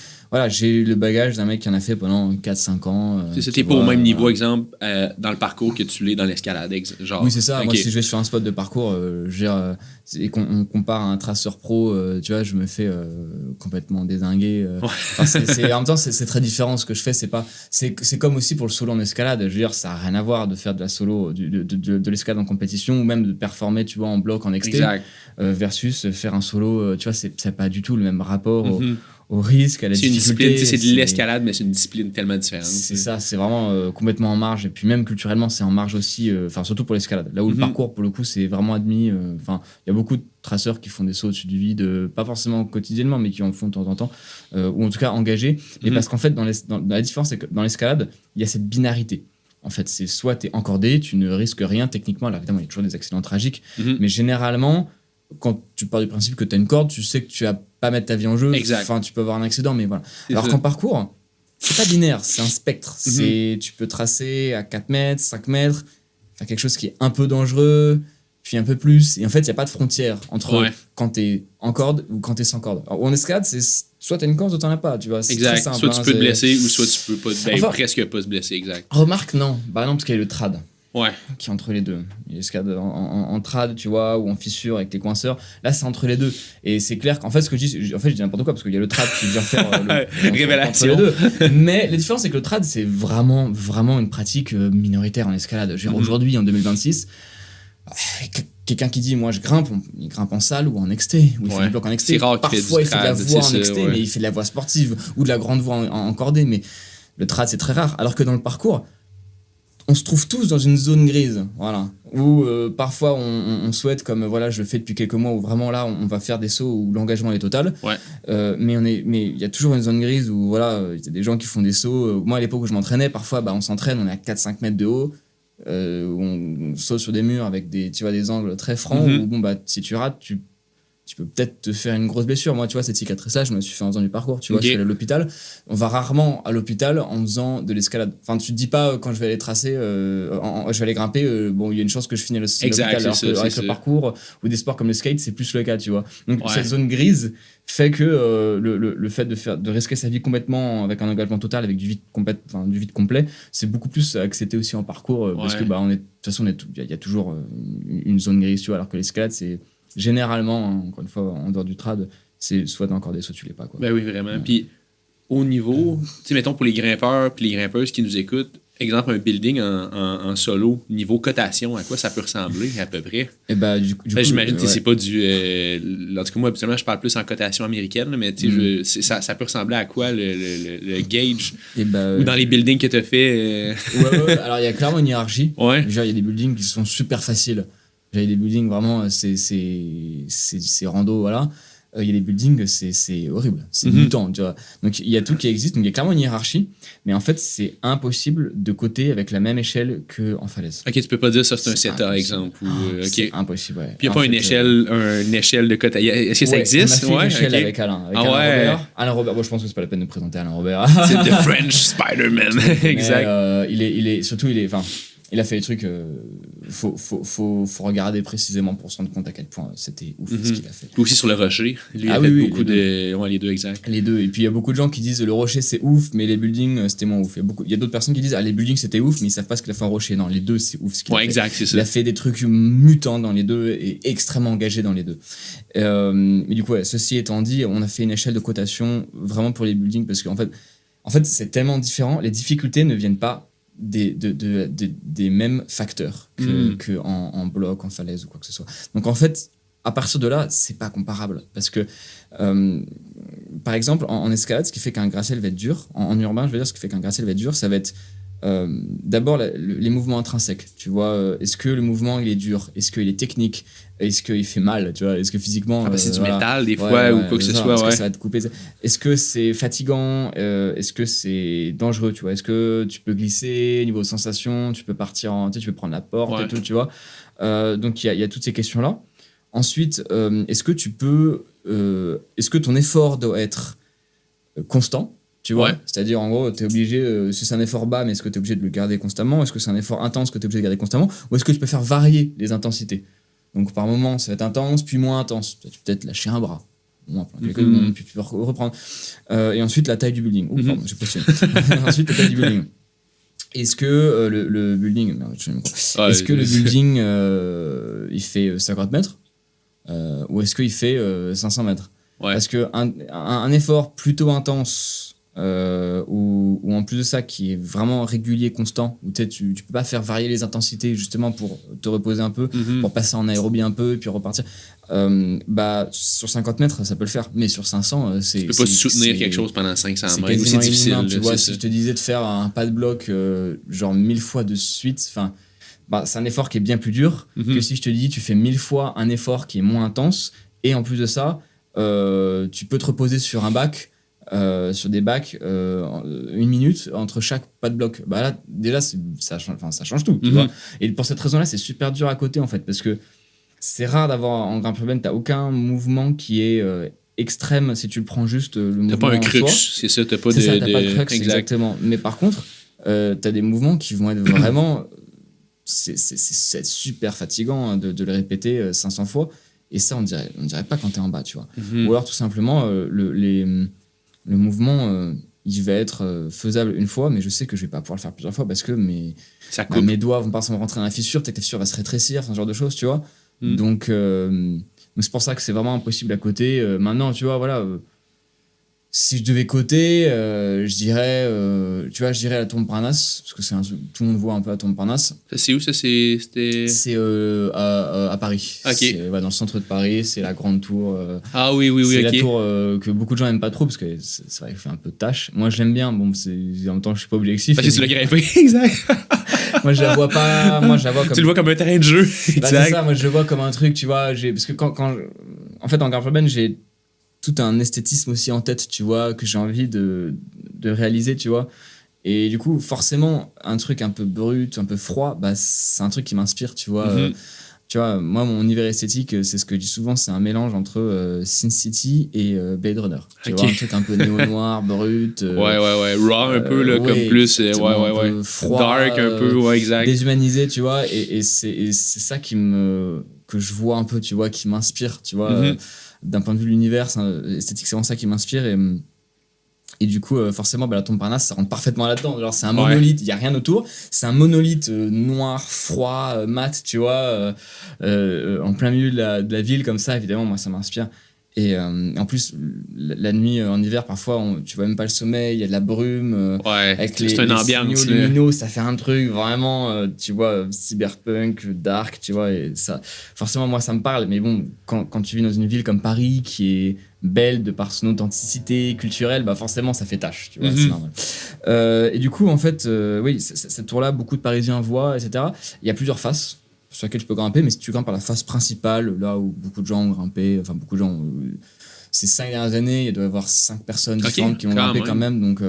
le bagage d'un mec qui en a fait pendant 4-5 ans. C'était pas au même niveau, exemple, dans le parcours que tu l'es dans l'escalade, genre. Oui, c'est ça. Moi, si je vais sur un spot de parcours, et qu'on compare à un traceur pro, tu vois, je me fais complètement dézinguer. En même temps, c'est très différent ce que je fais. C'est comme aussi pour le solo en escalade. Je veux dire, ça n'a rien à voir de faire de la solo, de l'escalade en compétition ou même de performer, tu vois, en bloc, en versus faire un solo, tu vois, c'est pas du tout le même rapport au risque, à la difficulté. C'est de l'escalade, mais c'est une discipline tellement différente. C'est ça, c'est vraiment complètement en marge. Et puis même culturellement, c'est en marge aussi, surtout pour l'escalade. Là où le parcours, pour le coup, c'est vraiment admis. Il y a beaucoup de traceurs qui font des sauts au-dessus du vide, pas forcément quotidiennement, mais qui en font de temps en temps, ou en tout cas engagés. Et parce qu'en fait, la différence, c'est que dans l'escalade, il y a cette binarité. En fait, c'est soit tu es encordé, tu ne risques rien techniquement. Alors évidemment, il y a toujours des accidents tragiques, mais généralement, quand tu pars du principe que tu as une corde, tu sais que tu vas pas mettre ta vie en jeu. Enfin, tu peux avoir un accident, mais voilà. Alors qu'en parcours, c'est pas binaire, c'est un spectre. Tu peux tracer à 4 mètres, 5 mètres, faire quelque chose qui est un peu dangereux, puis un peu plus. Et en fait, il n'y a pas de frontière entre quand tu es en corde ou quand tu es sans corde. Alors, en escalade, c'est soit tu as une corde, soit tu n'en as pas. Tu vois, c'est très simple, soit tu peux te blesser ou soit tu peux pas, presque pas se blesser. Exact. Remarque, non. Non, parce qu'il y a le trad. Qui est entre les deux. Il y a l'escalade en trad, tu vois, ou en fissure avec les coinceurs. Là, c'est entre les deux. Et c'est clair qu'en fait, ce que je dis, je dis n'importe quoi parce qu'il y a le trad qui vient faire révélation. Entre les deux. Mais la différence, c'est que le trad, c'est vraiment, vraiment une pratique minoritaire en escalade. Aujourd'hui, en 2026, quelqu'un qui dit, moi, je grimpe, il grimpe en salle ou en exté, ou il fait du bloc en exté. Parfois, il fait de la voie en exté, mais il fait de la voie sportive ou de la grande voie en cordée. Mais le trad, c'est très rare. Alors que dans le parcours, on se trouve tous dans une zone grise, voilà, où parfois on souhaite, comme voilà, je le fais depuis quelques mois, où vraiment là on va faire des sauts où l'engagement est total, mais il y a toujours une zone grise où voilà, il y a des gens qui font des sauts. Moi à l'époque où je m'entraînais, parfois on s'entraîne, on est à 4-5 mètres de haut, où on saute sur des murs avec des angles très francs, où si tu rates, tu peux peut-être te faire une grosse blessure. Moi, tu vois, cette cicatrice-là, je me suis fait en faisant du parcours. Tu vois, je suis allé à l'hôpital. On va rarement à l'hôpital en faisant de l'escalade. Enfin, tu te dis pas, quand je vais aller tracer, je vais aller grimper, il y a une chance que je finisse l'hôpital. Alors avec le parcours ou des sports comme le skate, c'est plus le cas, tu vois. Donc, cette zone grise fait que le fait de risquer sa vie complètement avec un engagement total, avec du vide complet, c'est beaucoup plus accepté aussi en parcours parce que, de toute façon, il y a toujours une zone grise, tu vois, alors que l'escalade, c'est généralement, encore une fois, en dehors du trad, c'est soit t'es encordé, soit tu l'es pas, quoi. Ben oui, vraiment. Puis au niveau, tu sais, mettons pour les grimpeurs puis les grimpeuses qui nous écoutent, exemple, un building en solo, niveau cotation, à quoi ça peut ressembler à peu près? Et bah, du coup, J'imagine que ouais. c'est pas du. En tout cas, moi, habituellement, je parle plus en cotation américaine, là, mais tu sais, ça peut ressembler à quoi le gauge? Et bah, Ou dans les buildings que tu as fait. ouais. Alors, il y a clairement une hiérarchie. Ouais. Genre, il y a des buildings qui sont super faciles. Genre, il y a des buildings vraiment, c'est rando, voilà. Il y a des buildings, c'est horrible. C'est mutant, tu vois. Donc, il y a tout qui existe. Donc, il y a clairement une hiérarchie. Mais en fait, c'est impossible de coter avec la même échelle qu'en falaise. Ok, tu peux pas dire ça, c'est un C'est CETA, impossible. exemple. Ou, ok. C'est impossible, ouais. Puis il n'y a En pas une fait, échelle de cotation. Est-ce que ça ouais, existe? On a fait une échelle ok. avec Alain. Avec Ah Alain ouais. Robert. Alain Robert, bon, je pense que c'est pas la peine de présenter Alain Robert. C'est The French Spider-Man. Exact. Surtout, il a fait des trucs. Faut regarder précisément pour se rendre compte à quel point c'était ouf ce qu'il a fait. Puis aussi sur le rocher. Lui, il Ah a oui, fait oui, beaucoup de. Ouais, les deux, exact. Les deux. Et puis il y a beaucoup de gens qui disent le rocher c'est ouf, mais les buildings c'était moins ouf. Il y a d'autres personnes qui disent les buildings c'était ouf, mais ils savent pas ce qu'il a fait en rocher. Non, les deux c'est ouf ce qu'il a Ouais, fait. exact, c'est ça. Il a fait des trucs mutants dans les deux et extrêmement engagé dans les deux. Mais du coup, ouais, ceci étant dit, on a fait une échelle de cotation vraiment pour les buildings parce qu'en fait, c'est tellement différent. Les difficultés ne viennent pas des mêmes facteurs que en bloc, en falaise ou quoi que ce soit. Donc en fait, à partir de là, c'est pas comparable parce que par exemple en escalade, ce qui fait qu'un gratte-ciel va être dur, en urbain, je veux dire, ce qui fait qu'un gratte-ciel va être dur, ça va être d'abord les mouvements intrinsèques. Tu vois, est-ce que le mouvement il est dur, est-ce qu'il est technique, est-ce qu'il fait mal, tu vois, est-ce que physiquement C'est du voilà. métal des fois ou quoi que ce soit. Est-ce Ouais. que ça va te couper, est-ce que c'est fatigant, est-ce que c'est dangereux, tu vois, est-ce que tu peux glisser niveau sensation, tu peux partir tu peux prendre la porte Ouais. et tout, tu vois. Donc il y a toutes ces questions là. Ensuite, est-ce que ton effort doit être constant, tu vois, Ouais. c'est-à-dire en gros tu es obligé, si c'est un effort bas, mais est-ce que tu es obligé de le garder constamment, est-ce que c'est un effort intense que tu es obligé de garder constamment, ou est-ce que tu peux faire varier les intensités. Donc par moment ça va être intense puis moins intense, tu peux peut-être lâcher un bras, moins pendant quelques secondes, puis tu peux reprendre. Et ensuite la taille du building. Pardon, j'ai postulé. Ensuite la taille du building. Est-ce que le building merde, je sais même pas. Est-ce que le building il fait 50 mètres ou est-ce qu'il fait 500 mètres. Ouais. Parce que un effort plutôt intense ou en plus de ça qui est vraiment régulier, constant, où tu peux pas faire varier les intensités justement pour te reposer un peu, pour passer en aérobie un peu et puis repartir, sur 50 mètres ça peut le faire, mais sur 500 c'est Tu peux pas soutenir quelque chose pendant 500 mètres. C'est quasiment difficile. inhumain, tu là, vois. c'est Si ça. je te disais de faire un pas de bloc genre 1000 fois de suite, enfin c'est un effort qui est bien plus dur que si je te dis tu fais 1000 fois un effort qui est moins intense, et en plus de ça tu peux te reposer sur un bac, sur des bacs 1 minute entre chaque pas de bloc. Là déjà ça change tout, tu vois. Et pour cette raison là c'est super dur à côté en fait, parce que c'est rare d'avoir en grimpe urbaine, t'as aucun mouvement qui est extrême si tu le prends juste le mouvement T'as pas un en crux, soi. c'est ça, t'as pas C'est de. ça, t'as pas de crux, exact. exactement. Mais par contre, t'as des mouvements qui vont être vraiment. C'est super fatigant de le répéter 500 fois. Et ça, on dirait pas quand t'es en bas, tu vois. Ou alors, tout simplement, le mouvement, il va être faisable une fois, mais je sais que je vais pas pouvoir le faire plusieurs fois parce que Ça coupe. mes doigts vont pas s'en rentrer dans la fissure, peut-être que la fissure va se rétrécir, ce genre de choses, tu vois. Donc, c'est pour ça que c'est vraiment impossible à côté. Maintenant, tu vois, voilà. Si je devais coter, je dirais la Tour Montparnasse, parce que tout le monde voit un peu la Tour Montparnasse. Ça, c'est où ça? C'était. C'est à Paris. Ok. C'est dans le centre de Paris, c'est la grande tour. Ah oui, c'est ok. la tour que beaucoup de gens n'aiment pas trop, parce que c'est vrai qu'elle fait un peu de tâche. Moi, je l'aime bien. Bon, en même temps, je suis pas objectif. Parce que tu l'as grimpé, exact. Moi, je la vois pas. Moi, je la vois comme. Tu le vois comme un terrain de jeu, C'est exact. ça, moi, je le vois comme un truc, tu vois. Parce que en fait, en grimpe urbaine, j'ai tout un esthétisme aussi en tête, tu vois, que j'ai envie de réaliser, tu vois. Et du coup, forcément, un truc un peu brut, un peu froid, c'est un truc qui m'inspire, tu vois. Tu vois, moi, mon univers esthétique, c'est ce que je dis souvent, c'est un mélange entre Sin City et Blade Runner. Tu Ok. vois, un truc un peu néo-noir, brut. Ouais. Raw un peu, là, ouais, comme plus. Ouais. un peu froid, Dark un peu, ouais, exact. déshumanisé, tu vois. Et c'est ça que je vois un peu, tu vois, qui m'inspire, tu vois. D'un point de vue de l'univers, esthétique, c'est vraiment ça qui m'inspire. Et du coup, forcément, la Tour Montparnasse, ça rentre parfaitement là-dedans. Genre, c'est un monolithe, il n'y a rien autour. C'est un monolithe noir, froid, mat, tu vois, en plein milieu de la ville, comme ça. Évidemment, moi, ça m'inspire. Et en plus, la nuit, en hiver, parfois, tu vois même pas le soleil, il y a de la brume. Ouais, Avec c'est une ambiance. signaux lumineux, ça fait un truc vraiment, tu vois, cyberpunk, dark, tu vois. Et ça, forcément, moi, ça me parle. Mais bon, quand tu vis dans une ville comme Paris, qui est belle de par son authenticité culturelle, bah forcément, ça fait tâche, tu vois, c'est normal. Et du coup, en fait, oui, cette tour-là, beaucoup de Parisiens voient, etc. Il y a plusieurs faces sur laquelle tu peux grimper, mais si tu grimpes par la face principale, là où beaucoup de gens ont grimpé, enfin beaucoup de gens, ces 5 dernières années, il doit y avoir 5 personnes différentes qui ont grimpé quand même. Donc,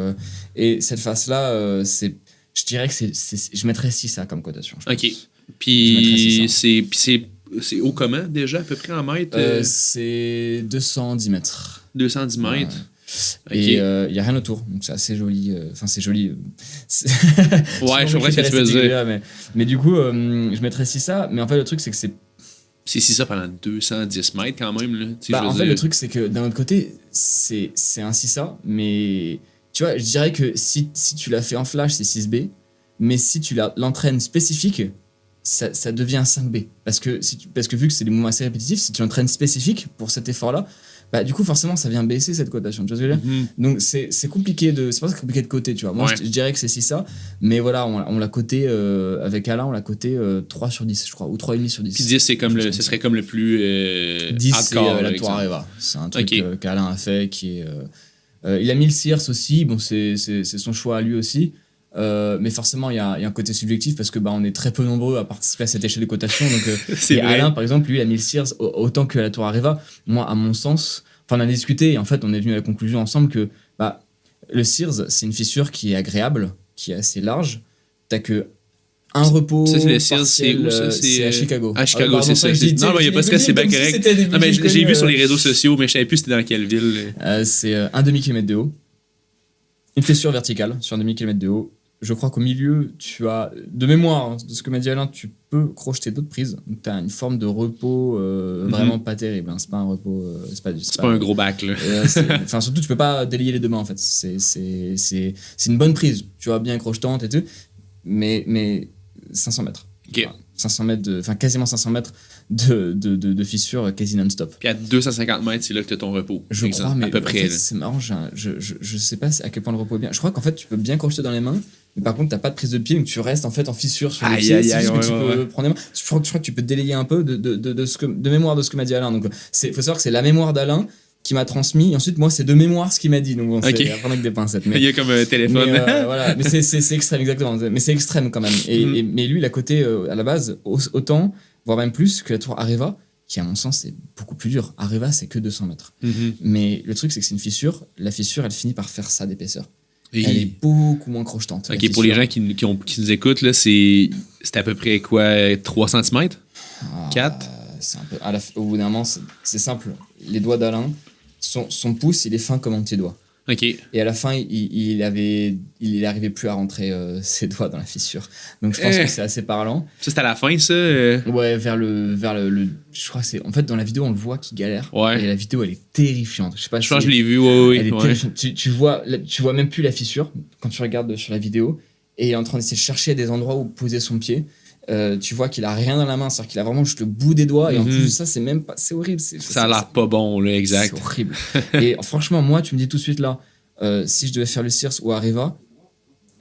et cette face-là, je dirais que je mettrais 6 ça comme cotation. Ok. Puis c'est haut comment déjà, à peu près en mètres? C'est 210 mètres. 210 mètres. Ouais. Et il n'y a rien autour, donc c'est assez joli. Enfin, c'est joli. Ouais, je comprends ce que tu veux dire. Mais du coup, je mettrais 6 ça. Mais en fait, le truc, c'est que c'est. C'est ça pendant 210 mètres quand même. Là. En fait, le truc, c'est que d'un autre côté, c'est un 6A, mais tu vois, je dirais que si tu l'as fait en flash, c'est 6B. Mais si tu l'entraînes spécifique, ça devient un 5B. Parce que vu que c'est des mouvements assez répétitifs, si tu l'entraînes spécifique pour cet effort-là, bah, du coup, forcément, ça vient baisser cette cotation. Tu vois ce que je veux dire? Donc, c'est compliqué c'est pas compliqué de coter, tu vois. Moi, je dirais que c'est 6 ça, mais voilà, on l'a coté, avec Alain, on l'a coté 3 sur 10, je crois, ou 3,5 sur 10. Puis 10, ce serait comme le plus 10, hardcore, c'est la tour Areva. C'est un truc qu'Alain a fait qui est. Il a mis le Sears aussi, bon, c'est son choix à lui aussi. Mais forcément, il y a un côté subjectif parce que on est très peu nombreux à participer à cette échelle de cotation. Donc, et Alain, par exemple, lui, il a mis le Sears autant que la tour Areva. Moi, à mon sens, on a discuté et en fait, on est venu à la conclusion ensemble que le Sears, c'est une fissure qui est agréable, qui est assez large. T'as que un repos. Ça, c'est le Sears, c'est où ça? C'est à Chicago. À Chicago, c'est ça. Non, il y a pas ce cas, c'est bien correct. Non, mais j'ai vu sur les réseaux sociaux, mais je savais plus c'était dans quelle ville. C'est un demi-kilomètre de haut. Une fissure verticale sur un demi-kilomètre de haut. Je crois qu'au milieu, tu as, de mémoire, de ce que m'a dit Alain, tu peux crocheter d'autres prises. Donc, tu as une forme de repos vraiment pas terrible. Hein. C'est pas un repos. C'est pas un gros bac, là. Enfin, surtout, tu peux pas délier les deux mains, en fait. C'est une bonne prise. Tu vois, bien crochetante et tout. Mais 500 mètres. Ok. Voilà. 500 mètres, enfin quasiment 500 mètres de fissure quasi non-stop. Puis à 250 mètres, c'est là que tu as ton repos. Je crois, mais à peu près. C'est marrant, je sais pas à quel point le repos est bien. Je crois qu'en fait, tu peux bien crocheter dans les mains, mais par contre, t'as pas de prise de pied, donc tu restes en fait en fissure sur les pieds. Tu peux prendre les mains. Je crois que tu peux délayer un peu de mémoire de ce que m'a dit Alain. Donc, faut savoir que c'est la mémoire d'Alain qui m'a transmis. Et ensuite, moi, c'est de mémoire ce qu'il m'a dit. Donc, bon, c'est à prendre avec des pincettes. Mais, il y a comme un téléphone. Mais, voilà. Mais c'est extrême, exactement. Mais c'est extrême quand même. Mais lui, il a coté à la base autant, voire même plus que la tour Areva, qui, à mon sens, est beaucoup plus dure. Areva, c'est que 200 mètres. Mais le truc, c'est que c'est une fissure. La fissure, elle finit par faire ça d'épaisseur. Elle est beaucoup moins crochetante. Ok, pour les gens qui nous écoutent, là, c'est à peu près quoi, 3 cm? 4? C'est un peu, au bout d'un moment, c'est simple. Les doigts d'Alain, son pouce, il est fin comme un petit doigt. Ok. Et à la fin, il arrivait plus à rentrer ses doigts dans la fissure. Donc je pense que c'est assez parlant. Ça, c'est à la fin, ça? Ouais, vers le. Je crois que c'est. En fait, dans la vidéo, on le voit qu'il galère. Ouais. Et la vidéo, elle est terrifiante. Je sais pas. Je pense que je l'ai vu, oui. Elle est terrifiante. Tu vois même plus la fissure quand tu regardes sur la vidéo. Et il est en train d'essayer de chercher des endroits où poser son pied. Tu vois qu'il a rien dans la main, c'est-à-dire qu'il a vraiment juste le bout des doigts. Et en plus de ça, c'est même pas. C'est horrible. Ça a l'air pas bon, là, exact. C'est horrible. Et franchement, moi, tu me dis tout de suite là, si je devais faire le Sears ou Areva,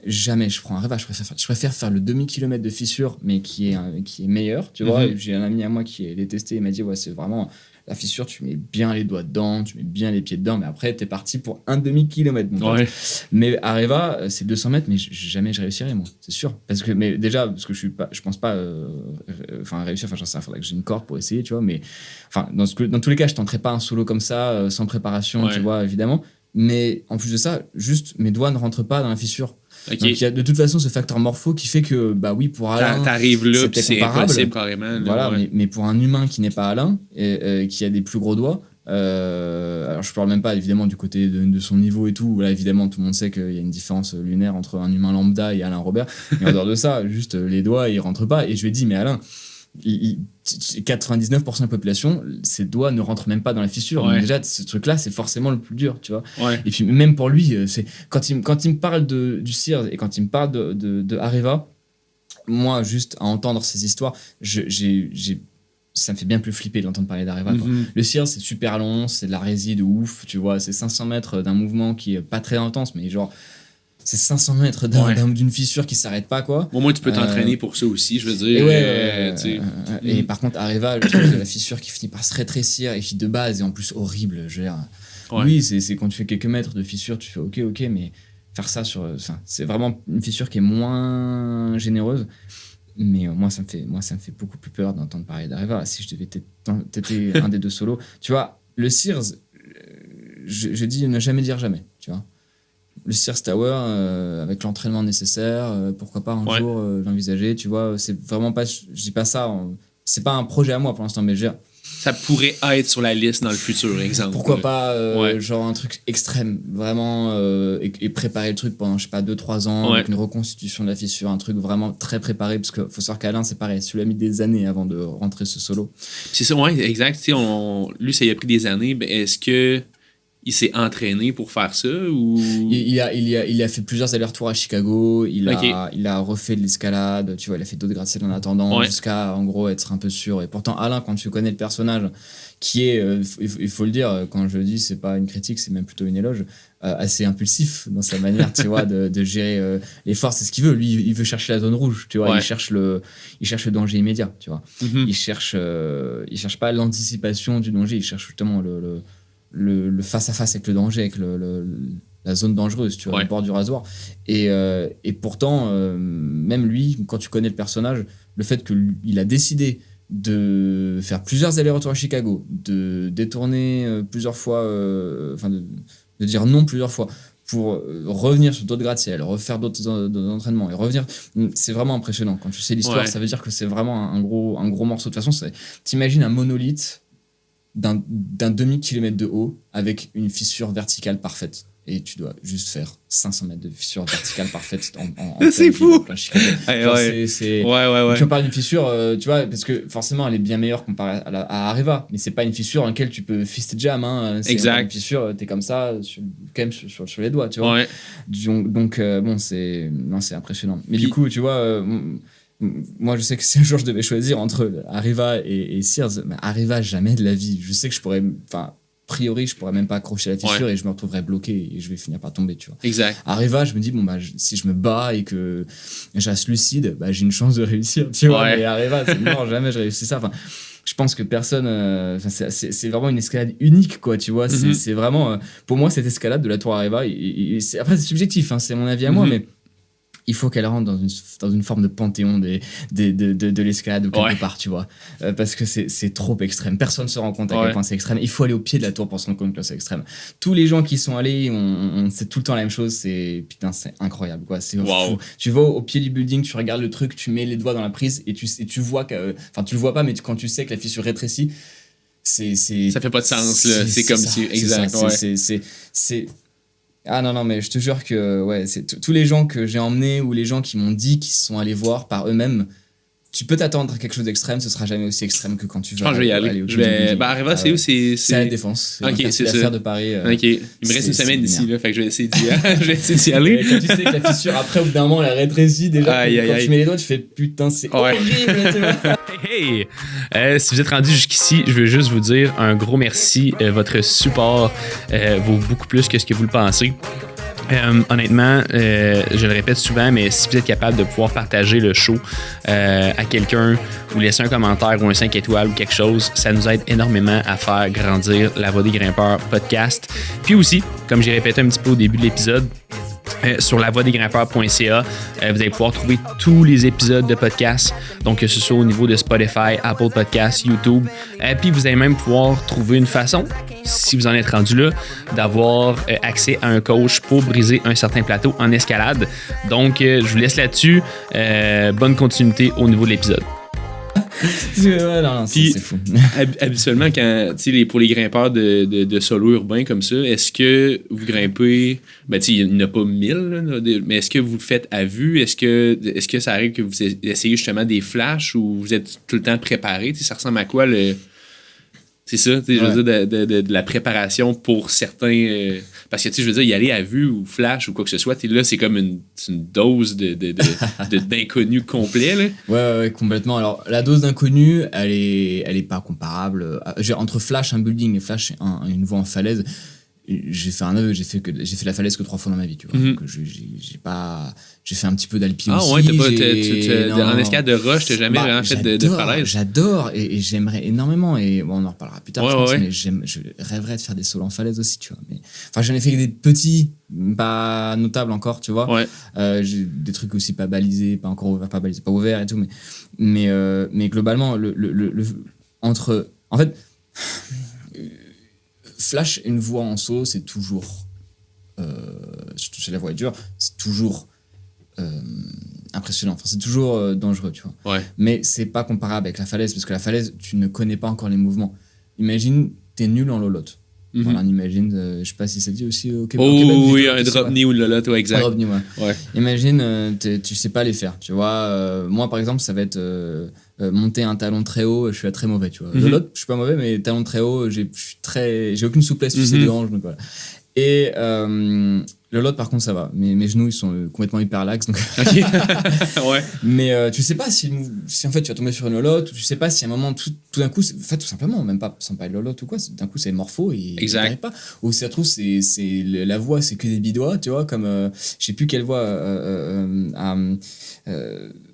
jamais je prends Areva. Je préfère faire le demi-kilomètre de fissure, mais qui est meilleur. Tu vois, et j'ai un ami à moi qui l'a testé. Il m'a dit, ouais, c'est vraiment. La fissure, tu mets bien les doigts dedans, tu mets bien les pieds dedans, mais après, t'es parti pour un demi-kilomètre. Ouais. Mais Areva, c'est 200 mètres, mais jamais je réussirais, moi, c'est sûr. Parce que je pense pas réussir, j'en sais rien, faudrait que j'ai une corde pour essayer, tu vois, mais dans tous les cas, je tenterais pas un solo comme ça, sans préparation, tu vois, évidemment. Mais en plus de ça, juste mes doigts ne rentrent pas dans la fissure. Okay. Donc il y a de toute façon ce facteur morpho qui fait que oui, pour Alain, t'arrives là, c'est impossible carrément. Là, voilà, mais pour un humain qui n'est pas Alain et qui a des plus gros doigts, alors je parle même pas évidemment du côté de son niveau et tout. Là évidemment tout le monde sait qu'il y a une différence lunaire entre un humain lambda et Alain Robert. Mais en dehors de ça, juste les doigts ils rentrent pas. Et je lui ai dit mais Alain, 99% de la population, ses doigts ne rentrent même pas dans la fissure. Donc déjà, ce truc-là, c'est forcément le plus dur, tu vois. Ouais. Et puis même pour lui, c'est quand il me parle du Sears et quand il me parle de Areva, moi, juste à entendre ces histoires, j'ai ça me fait bien plus flipper d'entendre parler d'Areva. Quoi. Mhm. Le CIRS, c'est super long, c'est de la résie de ouf, tu vois, c'est 500 mètres d'un mouvement qui est pas très intense, mais genre, c'est 500 mètres d'une fissure qui s'arrête pas, quoi. Au moins, tu peux t'entraîner pour ça aussi, je veux dire. Et par contre, Areva, le truc de la fissure qui finit par se rétrécir et qui de base est en plus horrible, je veux dire. Ouais. Oui, c'est quand tu fais quelques mètres de fissure, tu fais ok, mais faire ça c'est vraiment une fissure qui est moins généreuse. Mais moi, ça me fait beaucoup plus peur d'entendre parler d'Areva. Si je devais t'étais un des deux solos, tu vois, le Sears, je dis ne jamais dire jamais, tu vois. Le Sears Tower, avec l'entraînement nécessaire, pourquoi pas un jour l'envisager, tu vois. C'est vraiment pas, je dis pas ça, c'est pas un projet à moi pour l'instant, mais je veux dire, Ça pourrait être sur la liste dans le futur, exemple. pourquoi pas, genre un truc extrême, vraiment, et préparer le truc pendant, je sais pas, 2-3 ans, avec une reconstitution de la fissure, un truc vraiment très préparé, parce qu'il faut savoir qu'Alain, c'est pareil, tu lui as mis des années avant de rentrer ce solo. C'est ça, ouais, exact. Tu sais, lui, ça y a pris des années. Ben, est-ce que il s'est entraîné pour faire ça ou... Il a fait plusieurs allers-retours à Chicago, il a refait de l'escalade, tu vois, il a fait d'autres gratte-ciel en attendant, jusqu'à, en gros, être un peu sûr. Et pourtant, Alain, quand tu connais le personnage, qui est, il faut le dire, quand je le dis, c'est pas une critique, c'est même plutôt une éloge, assez impulsif dans sa manière, tu vois, de gérer les forces, c'est ce qu'il veut. Lui, il veut chercher la zone rouge, tu vois, il cherche le danger immédiat, tu vois. Mm-hmm. Il cherche pas l'anticipation du danger, il cherche justement le face-à-face avec le danger, avec la zone dangereuse, tu vois, le bord du rasoir. Et pourtant, même lui, quand tu connais le personnage, le fait qu'il a décidé de faire plusieurs allers-retours à Chicago, de détourner plusieurs fois, de dire non plusieurs fois, pour revenir sur d'autres gratte-ciel, refaire d'autres entraînements et revenir, c'est vraiment impressionnant. Quand tu sais l'histoire, ça veut dire que c'est vraiment un gros morceau. De toute façon, t'imagines un monolithe d'un demi-kilomètre de haut avec une fissure verticale parfaite. Et tu dois juste faire 500 mètres de fissure verticale parfaite en c'est fou! Ouais. Tu me parles d'une fissure, tu vois, parce que forcément, elle est bien meilleure comparée à Areva, mais c'est pas une fissure dans laquelle tu peux fist jam. Hein. C'est une fissure, t'es comme ça, quand même sur les doigts, tu vois. Ouais. Donc bon, c'est impressionnant. Mais du coup, tu vois... moi, je sais que si un jour je devais choisir entre Areva et Sears, mais Areva, jamais de la vie. Je sais que je pourrais, a priori, je pourrais même pas accrocher la fissure et je me retrouverais bloqué et je vais finir par tomber, tu vois. Exact. Areva, je me dis, si je me bats et que je reste lucide, j'ai une chance de réussir, tu vois. Mais Areva, c'est mort, jamais je réussis ça. Je pense que personne. C'est vraiment une escalade unique, quoi, tu vois. Mm-hmm. C'est vraiment. Pour moi, cette escalade de la tour Areva, après, c'est subjectif, hein, c'est mon avis à moi, mais. Il faut qu'elle rentre dans une forme de panthéon de l'escalade ou quelque part, tu vois. Parce que c'est trop extrême. Personne ne se rend compte à quel point c'est extrême. Il faut aller au pied de la tour pour se rendre compte que c'est extrême. Tous les gens qui sont allés, on sait tout le temps la même chose. C'est incroyable, quoi. C'est fou. Tu vas au pied du building, tu regardes le truc, tu mets les doigts dans la prise et tu vois que... Enfin, tu le vois pas, mais quand tu sais que la fissure rétrécit, ça fait pas de sens, là. C'est comme si... Exact, c'est ah non, mais je te jure que c'est tous les gens que j'ai emmenés ou les gens qui m'ont dit qu'ils sont allés voir par eux-mêmes, tu peux t'attendre à quelque chose d'extrême, ce sera jamais aussi extrême que quand tu vas. Je vais y aller. Areva, c'est où? C'est à la Défense. Ok, c'est l'affaire de Paris. Ok. Il me reste une semaine d'ici, là, fait que je vais essayer d'y aller. Quand tu sais que la fissure, après, au bout d'un moment, elle rétrécit déjà. Quand tu mets les doigts, tu fais putain, c'est horrible, tu vois. Hey! Si vous êtes rendu jusqu'ici, je veux juste vous dire un gros merci. Votre support vaut beaucoup plus que ce que vous le pensez. Honnêtement, je le répète souvent, mais si vous êtes capable de pouvoir partager le show à quelqu'un ou laisser un commentaire ou un 5 étoiles ou quelque chose, ça nous aide énormément à faire grandir La Voix des Grimpeurs podcast. Puis aussi, comme j'ai répété un petit peu au début de l'épisode, sur lavoidesgrimpeurs.ca, vous allez pouvoir trouver tous les épisodes de podcast, donc que ce soit au niveau de Spotify, Apple Podcasts, YouTube. Puis vous allez même pouvoir trouver une façon, si vous en êtes rendu là, d'avoir accès à un coach pour briser un certain plateau en escalade. Donc, je vous laisse là-dessus. Bonne continuité au niveau de l'épisode. C'est fou. Habituellement, pour les grimpeurs de solo urbain comme ça, est-ce que vous grimpez, il n'y en a pas 1000, là, mais est-ce que vous le faites à vue? Est-ce que ça arrive que vous essayez justement des flashs ou vous êtes tout le temps préparé? Ça ressemble à quoi le... C'est ça, tu sais, je veux dire, de la préparation pour certains. Parce que, tu sais, je veux dire, y aller à vue ou flash ou quoi que ce soit, là, c'est comme une dose d'inconnu complet, là. Ouais, complètement. Alors, la dose d'inconnu, elle est pas comparable. Entre flash, un building et flash, une voie en falaise, j'ai fait un aveu, j'ai fait la falaise que 3 fois dans ma vie, tu vois. Donc, j'ai fait un petit peu d'alpi aussi. Ah ouais, en escalade de roche, t'as jamais vraiment fait de falaise? J'adore et j'aimerais énormément. Et bon, on en reparlera plus tard, je pense, ouais. mais je rêverais de faire des sauts en falaise aussi, tu vois. Mais, enfin, j'en ai fait des petits, pas notables encore, tu vois. Ouais. J'ai des trucs aussi pas balisés, pas encore ouverts, pas balisés, pas ouverts et tout. Mais globalement, entre. En fait. Flash une voie en saut, c'est toujours, surtout chez la voie dure, c'est toujours impressionnant. Enfin, c'est toujours dangereux, tu vois. Ouais. Mais c'est pas comparable avec la falaise, parce que la falaise, tu ne connais pas encore les mouvements. Imagine, t'es nul en lolotte. Voilà, on imagine, je sais pas si ça dit aussi au Québec. Oui, un drop knee ou le lolotte, ouais, exact. Un drop knee, ouais. Imagine, tu sais pas les faire, tu vois. Moi, par exemple, ça va être monter un talon très haut, je suis très mauvais, tu vois. Lolotte, je suis pas mauvais, mais talon très haut, j'ai aucune souplesse, tu sais, de hanche, donc voilà. Et le lot, par contre, ça va. Mes genoux, ils sont complètement hyperlaxes. Donc... ouais. Mais tu sais pas si en fait tu vas tomber sur une lolotte, ou tu sais pas si à un moment, tout d'un coup, en fait, tout simplement, même pas sans parler de lolotte ou quoi, d'un coup, c'est morpho et exact. Pas. Ou si ça se trouve, c'est la voix, c'est que des bidois, tu vois, comme je sais plus quelle voix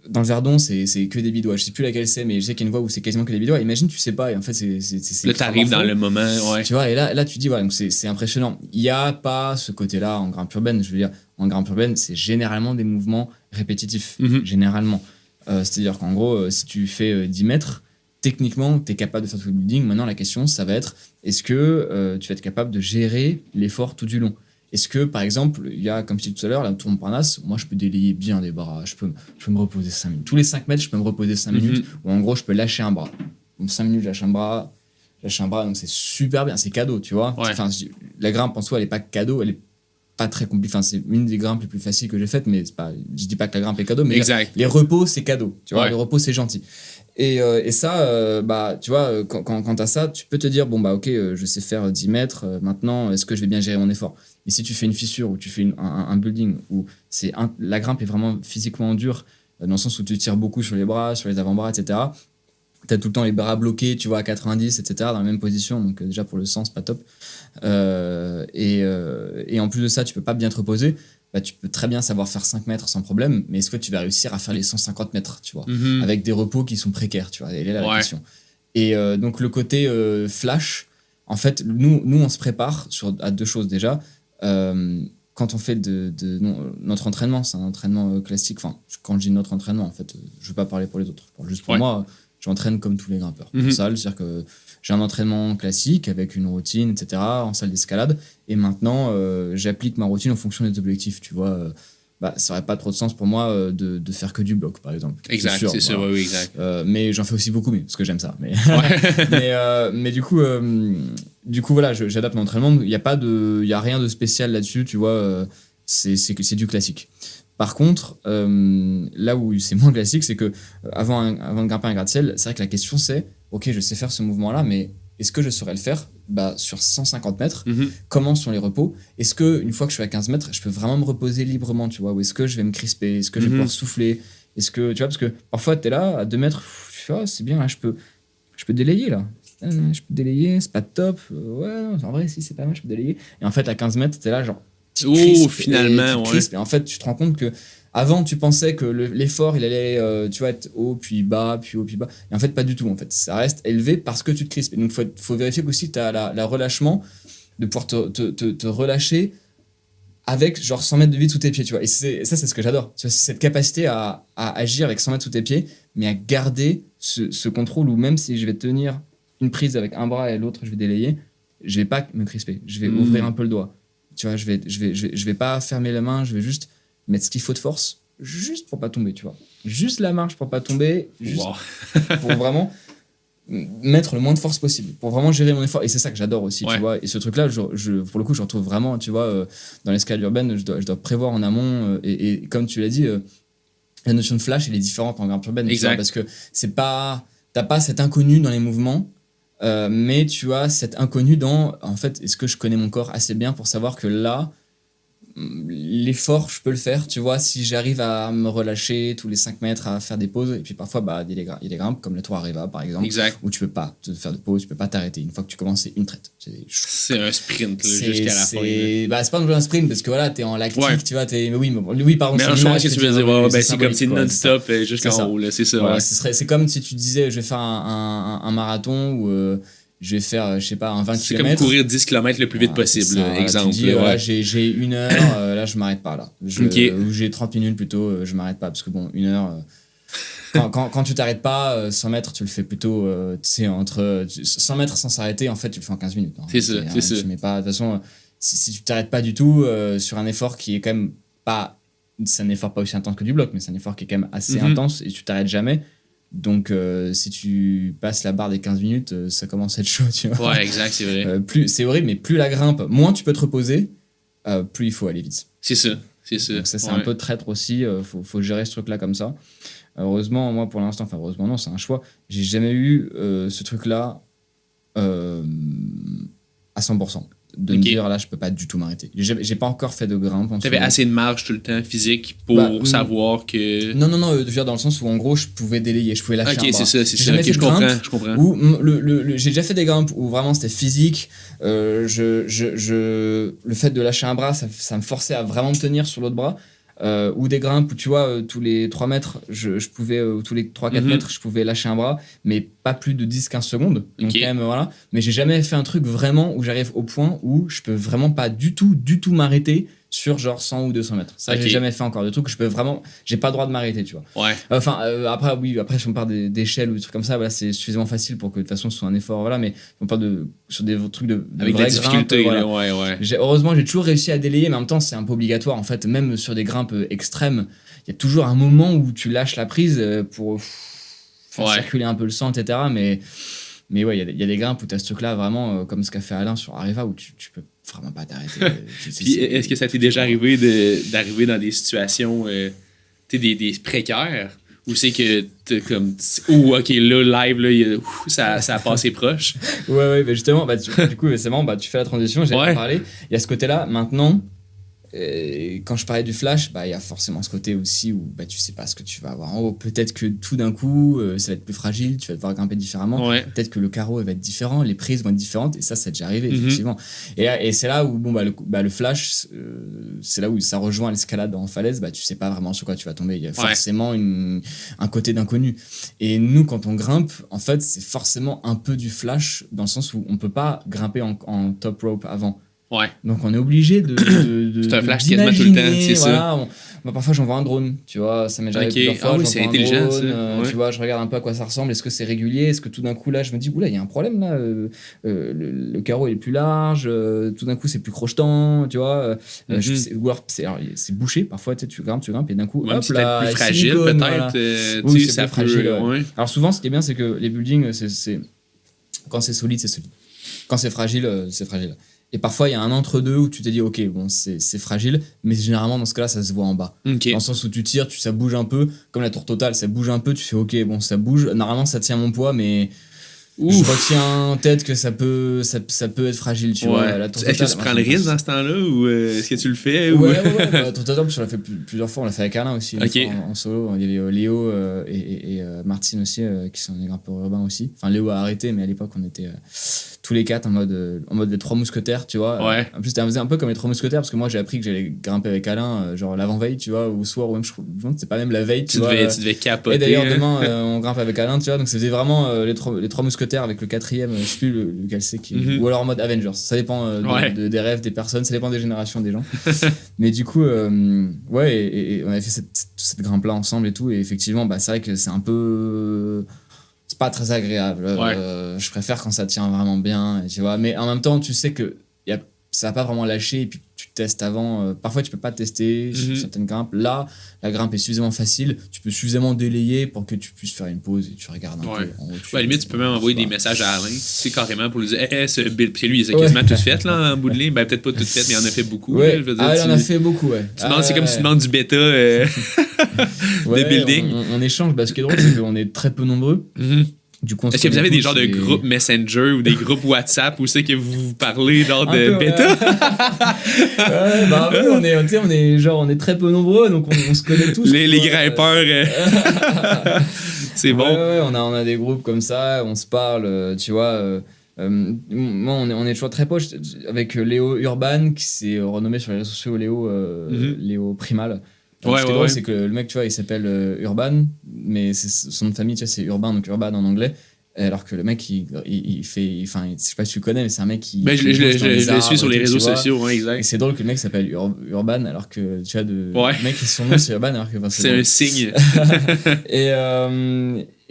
dans le Verdon, c'est que des bidois. Je sais plus laquelle c'est, mais je sais qu'il y a une voie où c'est quasiment que des bidois. Imagine, tu sais pas, et en fait, c'est là, t'arrives dans le moment, ouais. Tu vois, et là tu dis, voilà, donc c'est impressionnant. Il y a pas ce côté-là en grimpe urbaine. Je veux dire, en grimpe urbaine, c'est généralement des mouvements répétitifs. Généralement. C'est-à-dire qu'en gros, si tu fais 10 mètres, techniquement, tu es capable de faire tout le building. Maintenant, la question, ça va être, est-ce que tu vas être capable de gérer l'effort tout du long? Est-ce que, par exemple, il y a, comme je disais tout à l'heure, la tour Montparnasse, moi, je peux délayer bien des bras, je peux me reposer 5 minutes. Tous les 5 mètres, je peux me reposer 5 minutes, ou en gros, je peux lâcher un bras. Donc, 5 minutes, je lâche un bras, donc c'est super bien, c'est cadeau, tu vois. Ouais. Enfin, la grimpe en soi, elle est pas cadeau, elle est pas très compliquée. Enfin, c'est une des grimpes les plus faciles que j'ai faites, mais je dis pas que la grimpe est cadeau, mais les repos, c'est cadeau, tu vois. Ouais. Les repos, c'est gentil. Et ça, tu vois, quand t'as ça, tu peux te dire, bon, bah, ok, je sais faire 10 mètres, maintenant, est-ce que je vais bien gérer mon effort? Et si tu fais une fissure ou tu fais un building où la grimpe est vraiment physiquement dure, dans le sens où tu tires beaucoup sur les bras, sur les avant-bras, etc., t'as tout le temps les bras bloqués, tu vois, à 90, etc., dans la même position, donc déjà pour le sens, pas top. Et en plus de ça, tu peux pas bien te reposer. Bah, tu peux très bien savoir faire 5 mètres sans problème, mais est-ce que tu vas réussir à faire les 150 mètres, tu vois, avec des repos qui sont précaires, tu vois, et là, la question. Et donc, le côté flash, en fait, nous on se prépare à 2 choses déjà. Quand on fait notre entraînement, c'est un entraînement classique. Enfin, quand je dis notre entraînement, en fait, je ne veux pas parler pour les autres. Je parle juste pour moi, j'entraîne comme tous les grimpeurs. En salle, c'est-à-dire que j'ai un entraînement classique avec une routine, etc., en salle d'escalade. Et maintenant, j'applique ma routine en fonction des objectifs. Tu vois, ça n'aurait pas trop de sens pour moi de faire que du bloc, par exemple. Exact, c'est sûr, oui, exact. Mais j'en fais aussi beaucoup mieux, parce que j'aime ça. Mais, mais du coup, voilà, j'adapte mon entraînement. Il n'y a rien de spécial là-dessus, tu vois. C'est du classique. Par contre, là où c'est moins classique, c'est que avant de grimper un gratte-ciel, c'est vrai que la question c'est, ok, je sais faire ce mouvement-là, mais est-ce que je saurais le faire sur 150 mètres? Comment sont les repos? Est-ce que une fois que je suis à 15 mètres, je peux vraiment me reposer librement, tu vois? Ou est-ce que je vais me crisper? Est-ce que je vais pouvoir souffler? Est-ce que, tu vois, parce que parfois, tu es là, à 2 mètres, tu fais, c'est bien, là, je peux délayer, là. Je peux délayer, c'est pas top. Ouais, non, en vrai, si, c'est pas mal, je peux délayer. Et en fait, à 15 mètres, tu es là, genre, finalement, et en fait, tu te rends compte que avant, tu pensais que l'effort, il allait, tu vois, être haut, puis bas, puis haut, puis bas. Et en fait, pas du tout. En fait, ça reste élevé parce que tu te crispes. Et donc, faut vérifier qu'aussi, tu as la relâchement, de pouvoir te relâcher avec genre 100 mètres de vide sous tes pieds, tu vois. Et ça, c'est ce que j'adore. Tu vois, c'est cette capacité à agir avec 100 mètres sous tes pieds, mais à garder ce contrôle où même si je vais tenir une prise avec un bras et l'autre, je vais délayer, je vais pas me crisper. Je vais ouvrir un peu le doigt. Tu vois, je vais pas fermer la main, je vais juste mettre ce qu'il faut de force, juste pour pas tomber, tu vois. Juste la marche pour pas tomber, juste pour vraiment mettre le moins de force possible, pour vraiment gérer mon effort. Et c'est ça que j'adore aussi, tu vois. Et ce truc-là, pour le coup, je retrouve vraiment, tu vois, dans l'escalade urbaine, je dois prévoir en amont. Et comme tu l'as dit, la notion de flash, elle est différente en grimpe urbaine. Exact. Tu vois, parce que t'as pas cet inconnu dans les mouvements. Mais tu as cet inconnu dans, en fait, est-ce que je connais mon corps assez bien pour savoir que là, l'effort, je peux le faire, tu vois, si j'arrive à me relâcher tous les 5 mètres, à faire des pauses, et puis parfois, il y a des grimpes, comme le Tour Areva, par exemple, Exact. où tu peux pas te faire de pause, tu peux pas t'arrêter. Une fois que tu commences, c'est une traite. C'est un sprint là, jusqu'à la fin. C'est pas non plus un sprint, parce que voilà, t'es en lactique, Ouais. tu vois, oui, pardon, Mais c'est je une vois image ce que tu que veux dire. vois, C'est comme symbolique, c'est quoi, non-stop C'est jusqu'en ça. haut, là, c'est ça. Voilà, ouais. c'est comme si tu disais, je vais faire un marathon ou je vais faire, je sais pas, un 20 C'est comme km. courir 10 km le plus vite Voilà, possible, c'est ça. exemple. Tu dis, là, voilà, ouais. j'ai 1 heure, là je m'arrête pas là. Ok. Ou j'ai 30 minutes plutôt, je m'arrête pas parce que bon, 1 heure. Quand tu t'arrêtes pas, 100 mètres, tu le fais plutôt, tu sais, entre 100 mètres sans s'arrêter, en fait, tu le fais en 15 minutes. Hein. C'est ça, c'est ça. Tu mets pas, de toute façon, si tu t'arrêtes pas du tout sur un effort qui est quand même pas. C'est un effort pas aussi intense que du bloc, mais c'est un effort qui est quand même assez intense et tu t'arrêtes jamais. Donc, si tu passes la barre des 15 minutes, ça commence à être chaud, tu vois. Ouais, exact, c'est vrai. C'est horrible, mais plus la grimpe, moins tu peux te reposer, plus il faut aller vite. C'est ça, c'est ça. Donc ça, c'est Ouais. un peu traître aussi. Faut gérer ce truc-là comme ça. Heureusement, moi, pour l'instant, enfin, heureusement, non, c'est un choix. J'ai jamais eu ce truc-là à 100%. De me Ok. dire, là, je peux pas du tout m'arrêter. J'ai pas encore fait de grimpe. En ce T'avais moment. assez de marge tout le temps physique pour Bah, savoir que. Non, je veux dire dans le sens où, en gros, je pouvais délayer, je pouvais lâcher un Ok, bras. c'est ça, c'est J'ai ça. jamais Ok, fait je de comprends, grimpe je comprends. Où j'ai déjà fait des grimpes où vraiment c'était physique. Le fait de lâcher un bras, ça me forçait à vraiment me tenir sur l'autre bras. Ou des grimpes où tu vois, tous les 3 mètres, je pouvais, tous les 3-4 mètres, je pouvais lâcher un bras, mais pas plus de 10-15 secondes. Donc, Ok. quand même, voilà. Mais j'ai jamais fait un truc vraiment où j'arrive au point où je peux vraiment pas du tout m'arrêter sur genre 100 ou 200 mètres. Ça, Ok. j'ai jamais fait encore de trucs où je peux vraiment, j'ai pas le droit de m'arrêter, tu vois. Ouais. Enfin, après, si on parle d'échelles ou des trucs comme ça, voilà, c'est suffisamment facile pour que de toute façon ce soit un effort, voilà, mais on parle sur des trucs de Avec la vraies difficulté, grimpes, là, voilà. ouais. Heureusement, j'ai toujours réussi à délayer, mais en même temps, c'est un peu obligatoire. En fait, même sur des grimpes extrêmes, il y a toujours un moment où tu lâches la prise pour faire Ouais. circuler un peu le sang, etc. Mais ouais, il y a des grimpes où tu as ce truc-là, vraiment, comme ce qu'a fait Alain sur Areva, où tu peux vraiment pas t'arrêter. Puis est-ce que ça t'est déjà arrivé d'arriver dans des situations des précaires où c'est que t'es comme ok là live là ça a passé proche. Ouais, mais justement, du coup, c'est marrant, tu fais la transition, j'allais Ouais. en parler. Il y a ce côté-là, maintenant, quand je parlais du flash, il y a forcément ce côté aussi où tu sais pas ce que tu vas avoir en haut. Peut-être que tout d'un coup, ça va être plus fragile, tu vas devoir grimper différemment. Ouais. Peut-être que le carreau va être différent, les prises vont être différentes, et ça c'est déjà arrivé, Mhm. effectivement. Et c'est là où le flash, c'est là où ça rejoint l'escalade en falaise, tu sais pas vraiment sur quoi tu vas tomber. Il y a forcément un côté d'inconnu. Et nous, quand on grimpe, en fait, c'est forcément un peu du flash, dans le sens où on peut pas grimper en top rope avant. Ouais. Donc on est obligé de C'est un flash quasiment tout le temps, c'est ça. Moi, parfois j'envoie un drone, tu vois, ça m'est déjà arrivé Ok. plusieurs fois. Ah oui, j'envoie c'est un intelligent, drone, ça. Ouais. Tu vois, je regarde un peu à quoi ça ressemble, est-ce que c'est régulier, est-ce que tout d'un coup là je me dis, oula, il y a un problème là, le carreau il est plus large, tout d'un coup c'est plus crochetant, tu vois, ou alors c'est bouché, parfois tu grimpes, et d'un coup, Même hop si là, c'est plus fragile silicone, peut-être voilà. tu Oui, sais, c'est ça plus peut fragile, ouais. ouais. Alors souvent, ce qui est bien, c'est que les buildings, c'est quand c'est solide, c'est solide. Quand c'est fragile, c'est fragile. Et parfois, il y a un entre-deux où tu te dis, ok, bon, c'est fragile, mais généralement, dans ce cas-là, ça se voit en bas. Ok. Dans le sens où tu tires, ça bouge un peu, comme la tour totale, ça bouge un peu, tu fais, ok, bon, ça bouge. Normalement, ça tient mon poids, mais je retiens en tête que ça peut être fragile, tu vois. La tour Est-ce que totale, tu prends le risque dans ce temps-là ou est-ce que tu le fais? Ouais. La tour totale, on l'a fait plusieurs fois, on l'a fait avec Alain aussi, Ok. en solo. Il y avait Léo et Martine aussi, qui sont des grimpeurs urbains aussi. Enfin, Léo a arrêté, mais à l'époque, on était tous les quatre en mode les trois mousquetaires, tu vois. Ouais. En plus, c'était un peu comme les trois mousquetaires, parce que moi, j'ai appris que j'allais grimper avec Alain, genre l'avant-veille, tu vois, ou au soir, ou même, je crois, c'est pas même la veille, tu vois. Tu devais capoter. Et d'ailleurs, hein. demain, on grimpe avec Alain, tu vois. Donc, c'était vraiment les trois mousquetaires avec le quatrième, je sais plus lequel c'est, ou alors en mode Avengers. Ça dépend des rêves des personnes, ça dépend des générations des gens. Mais du coup, ouais, et on avait fait cette grimpe-là ensemble et tout. Et effectivement, c'est vrai que c'est un peu. C'est pas très agréable. Je préfère quand ça tient vraiment bien, tu vois. Mais en même temps, tu sais que ça va pas vraiment lâcher et puis tu testes avant. Parfois, tu peux pas tester sur certaines grimpes. Là, la grimpe est suffisamment facile. Tu peux suffisamment délayer pour que tu puisses faire une pause et tu regardes un peu. En haut, À la limite, tu peux même envoyer des messages à Alain, c'est carrément pour lui dire, ce Bill, puis lui, il a quasiment tout fait, là, en bout de ligne. Peut-être pas tout fait, mais il en a fait beaucoup. Ouais. Là, je veux dire, Il en a fait beaucoup, ouais. C'est comme si tu demandes du bêta de building. On échange. Ce qui est drôle, c'est qu'on est très peu nombreux. Du coup, on se Est-ce que vous connaît avez des tous genres de et- groupes Messenger ou des groupes WhatsApp où c'est que vous parlez genre Un de peu, ouais. bêta? Ouais, bah oui, on est très peu nombreux, donc on se connaît tous. Les tu vois. grimpeurs, c'est bon. Ouais, on a des groupes comme ça, on se parle, tu vois. Moi, on est toujours très proches avec Léo Urban, qui s'est renommé sur les réseaux sociaux Léo Primal. Donc, Ouais, ce qui est ouais, drôle, ouais. c'est que le mec, tu vois, il s'appelle Urban, mais son nom de famille, tu vois, c'est Urban, donc Urban en anglais. Alors que le mec, il fait. Enfin, je sais pas si tu le connais, mais c'est un mec qui. Ben, qui je bouge dans les le suis sur arbres les et tout, réseaux tu vois. sociaux, ouais, Et exact. c'est drôle que le mec s'appelle Urban, alors que tu vois, Ouais. le mec, son nom c'est Urban, alors que. Enfin, C'est drôle. un signe.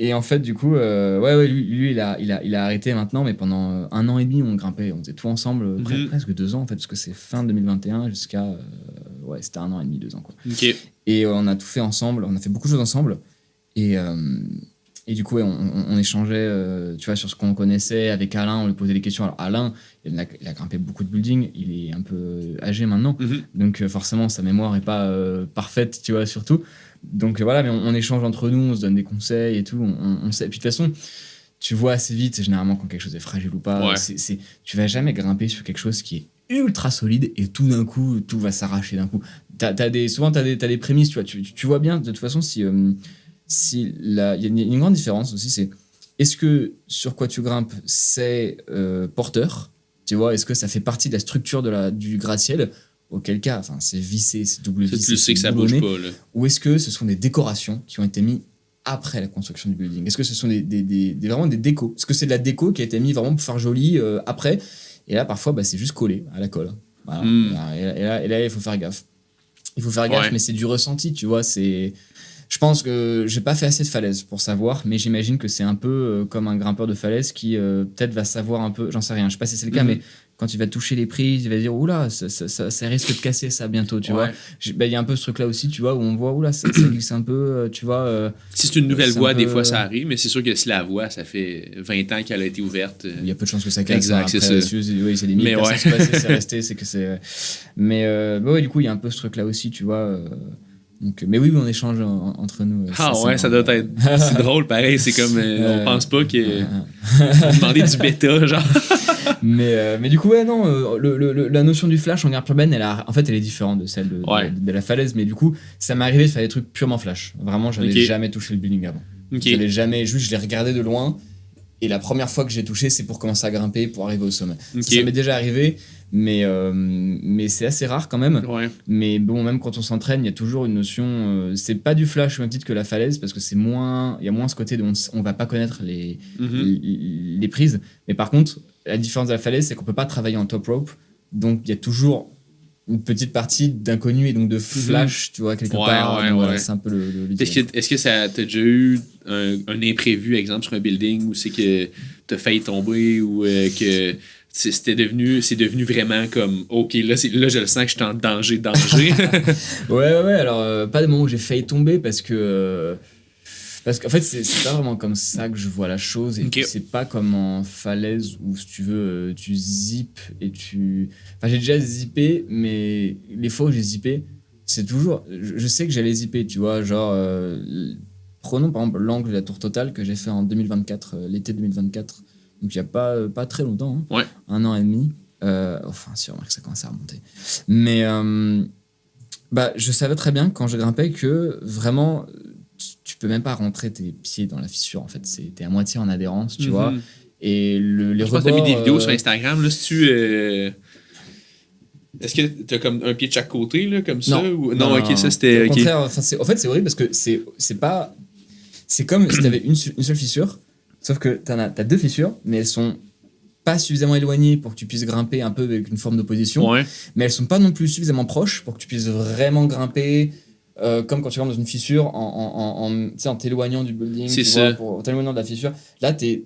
Et en fait, du coup, lui il a arrêté maintenant, mais pendant 1 an et demi, on grimpait, on faisait tout ensemble, presque 2 ans, en fait, parce que c'est fin 2021 jusqu'à. Ouais, c'était 1 an et demi, 2 ans, quoi. Ok. Et on a tout fait ensemble, on a fait beaucoup de choses ensemble. Et du coup, ouais, on échangeait, tu vois, sur ce qu'on connaissait. Avec Alain, on lui posait des questions. Alors, Alain, il a grimpé beaucoup de buildings. Il est un peu âgé maintenant. Mhm. Donc, forcément, sa mémoire n'est pas parfaite, tu vois, surtout. Donc, voilà, mais on échange entre nous, on se donne des conseils et tout. On sait. Et puis, de toute façon, tu vois assez vite, généralement, quand quelque chose est fragile ou pas. Ouais. Tu vas jamais grimper sur quelque chose qui est ultra solide et tout d'un coup, tout va s'arracher d'un coup. Souvent, t'as des prémices, tu vois. Tu vois bien, de toute façon, il y a une grande différence aussi, c'est est-ce que sur quoi tu grimpes c'est porteur, tu vois, est-ce que ça fait partie de la structure du gratte-ciel, auquel cas enfin c'est vissé, c'est double Ça, vissé, tu le sais que ça bouge pas, là. ou est-ce que ce sont des décorations qui ont été mises après la construction du building, est-ce que ce sont vraiment des décos, est-ce que c'est de la déco qui a été mise vraiment pour faire joli après, et là parfois bah, c'est juste collé à la colle, voilà. Et là il faut faire gaffe, Ouais. mais c'est du ressenti, tu vois, je pense que j'ai pas fait assez de falaises pour savoir, mais j'imagine que c'est un peu comme un grimpeur de falaise qui peut-être va savoir un peu, j'en sais rien, je sais pas si c'est le cas, mais quand il va toucher les prises, il va dire oula, ça risque de casser ça bientôt, tu vois. Il y a un peu ce truc là aussi, tu vois, où on voit oula, ça glisse un peu, tu vois. Si c'est une nouvelle c'est voie, un des peu- fois ça arrive, mais c'est sûr que si la voie, ça fait 20 ans qu'elle a été ouverte. Il y a peu de chances que ça casse. Exact, hein. c'est Après, ça. oui, c'est des milliers Mais de personnes ouais. se passer, c'est resté, c'est que c'est. Mais bah ouais, du coup, il y a un peu ce truc là aussi, tu vois. Donc, mais oui, on échange entre nous. Ah c'est ouais, ça doit marrant. être. C'est drôle, pareil. C'est comme. On pense pas que. Ouais. Demander du bêta, genre. Mais du coup, ouais, non, la notion du flash en garde urbaine, en fait, elle est différente de celle Ouais. de la falaise. Mais du coup, ça m'est arrivé de faire des trucs purement flash. Vraiment, j'avais Ok. jamais touché le building avant. Ok. J'avais jamais, juste, je l'ai regardé de loin. Et la première fois que j'ai touché, c'est pour commencer à grimper, pour arriver au sommet. Ok. Ça m'est déjà arrivé, mais c'est assez rare quand même. Ouais. Mais bon, même quand on s'entraîne, il y a toujours une notion. C'est pas du flash au même titre que la falaise, parce que il y a moins ce côté de on va pas connaître les prises. Mais par contre, la différence de la falaise, c'est qu'on peut pas travailler en top rope. Donc il y a toujours une petite partie d'inconnu et donc de flash, tu vois, quelque Ouais, part. ouais, Donc, voilà, ouais. c'est un peu le Est-ce que ça t'a déjà eu un imprévu, exemple, sur un building où c'est que t'as failli tomber ou que c'est devenu vraiment comme OK, là je le sens que je suis en danger. Ouais, alors pas des moments où j'ai failli tomber parce qu'en fait c'est pas vraiment comme ça que je vois la chose, et Ok. puis c'est pas comme en falaise où si tu veux tu zippes et enfin j'ai déjà zippé, mais les fois où j'ai zippé c'est toujours je sais que j'allais zipper, tu vois, genre prenons par exemple l'angle de la tour totale que j'ai fait en 2024, l'été 2024, donc il y a pas très longtemps, hein, Ouais. 1 an et demi, enfin si, remarque, ça commence à remonter, mais bah, je savais très bien quand je grimpais que vraiment tu peux même pas rentrer tes pieds dans la fissure, en fait, t'es à moitié en adhérence, tu vois, et les Je pense que t'as mis des rebords, vidéos sur Instagram, là, si tu. Est-ce que t'as comme un pied de chaque côté, là, comme ça? Ou... Non, ok, ça c'était. Au Ok. contraire, enfin, en fait, c'est horrible parce que c'est pas. C'est comme si t'avais une seule fissure, sauf que t'as 2 fissures, mais elles sont pas suffisamment éloignées pour que tu puisses grimper un peu avec une forme d'opposition, Ouais. mais elles sont pas non plus suffisamment proches pour que tu puisses vraiment grimper. Comme quand tu rentres dans une fissure tu sais, en t'éloignant du building, C'est tu ça. vois, en t'éloignant de la fissure. Là, tu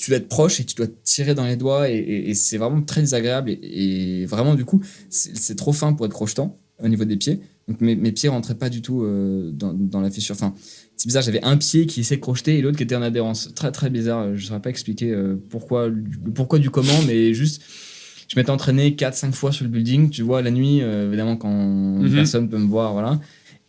dois être proche et tu dois tirer dans les doigts, et c'est vraiment très désagréable, et vraiment du coup c'est trop fin pour être crochetant au niveau des pieds, donc mes pieds rentraient pas du tout dans la fissure, enfin c'est bizarre, j'avais un pied qui essayait de crocheter et l'autre qui était en adhérence, très très bizarre, je saurais pas expliquer pourquoi du comment, mais juste je m'étais entraîné 4-5 fois sur le building, tu vois, la nuit, évidemment quand personne peut me voir, voilà.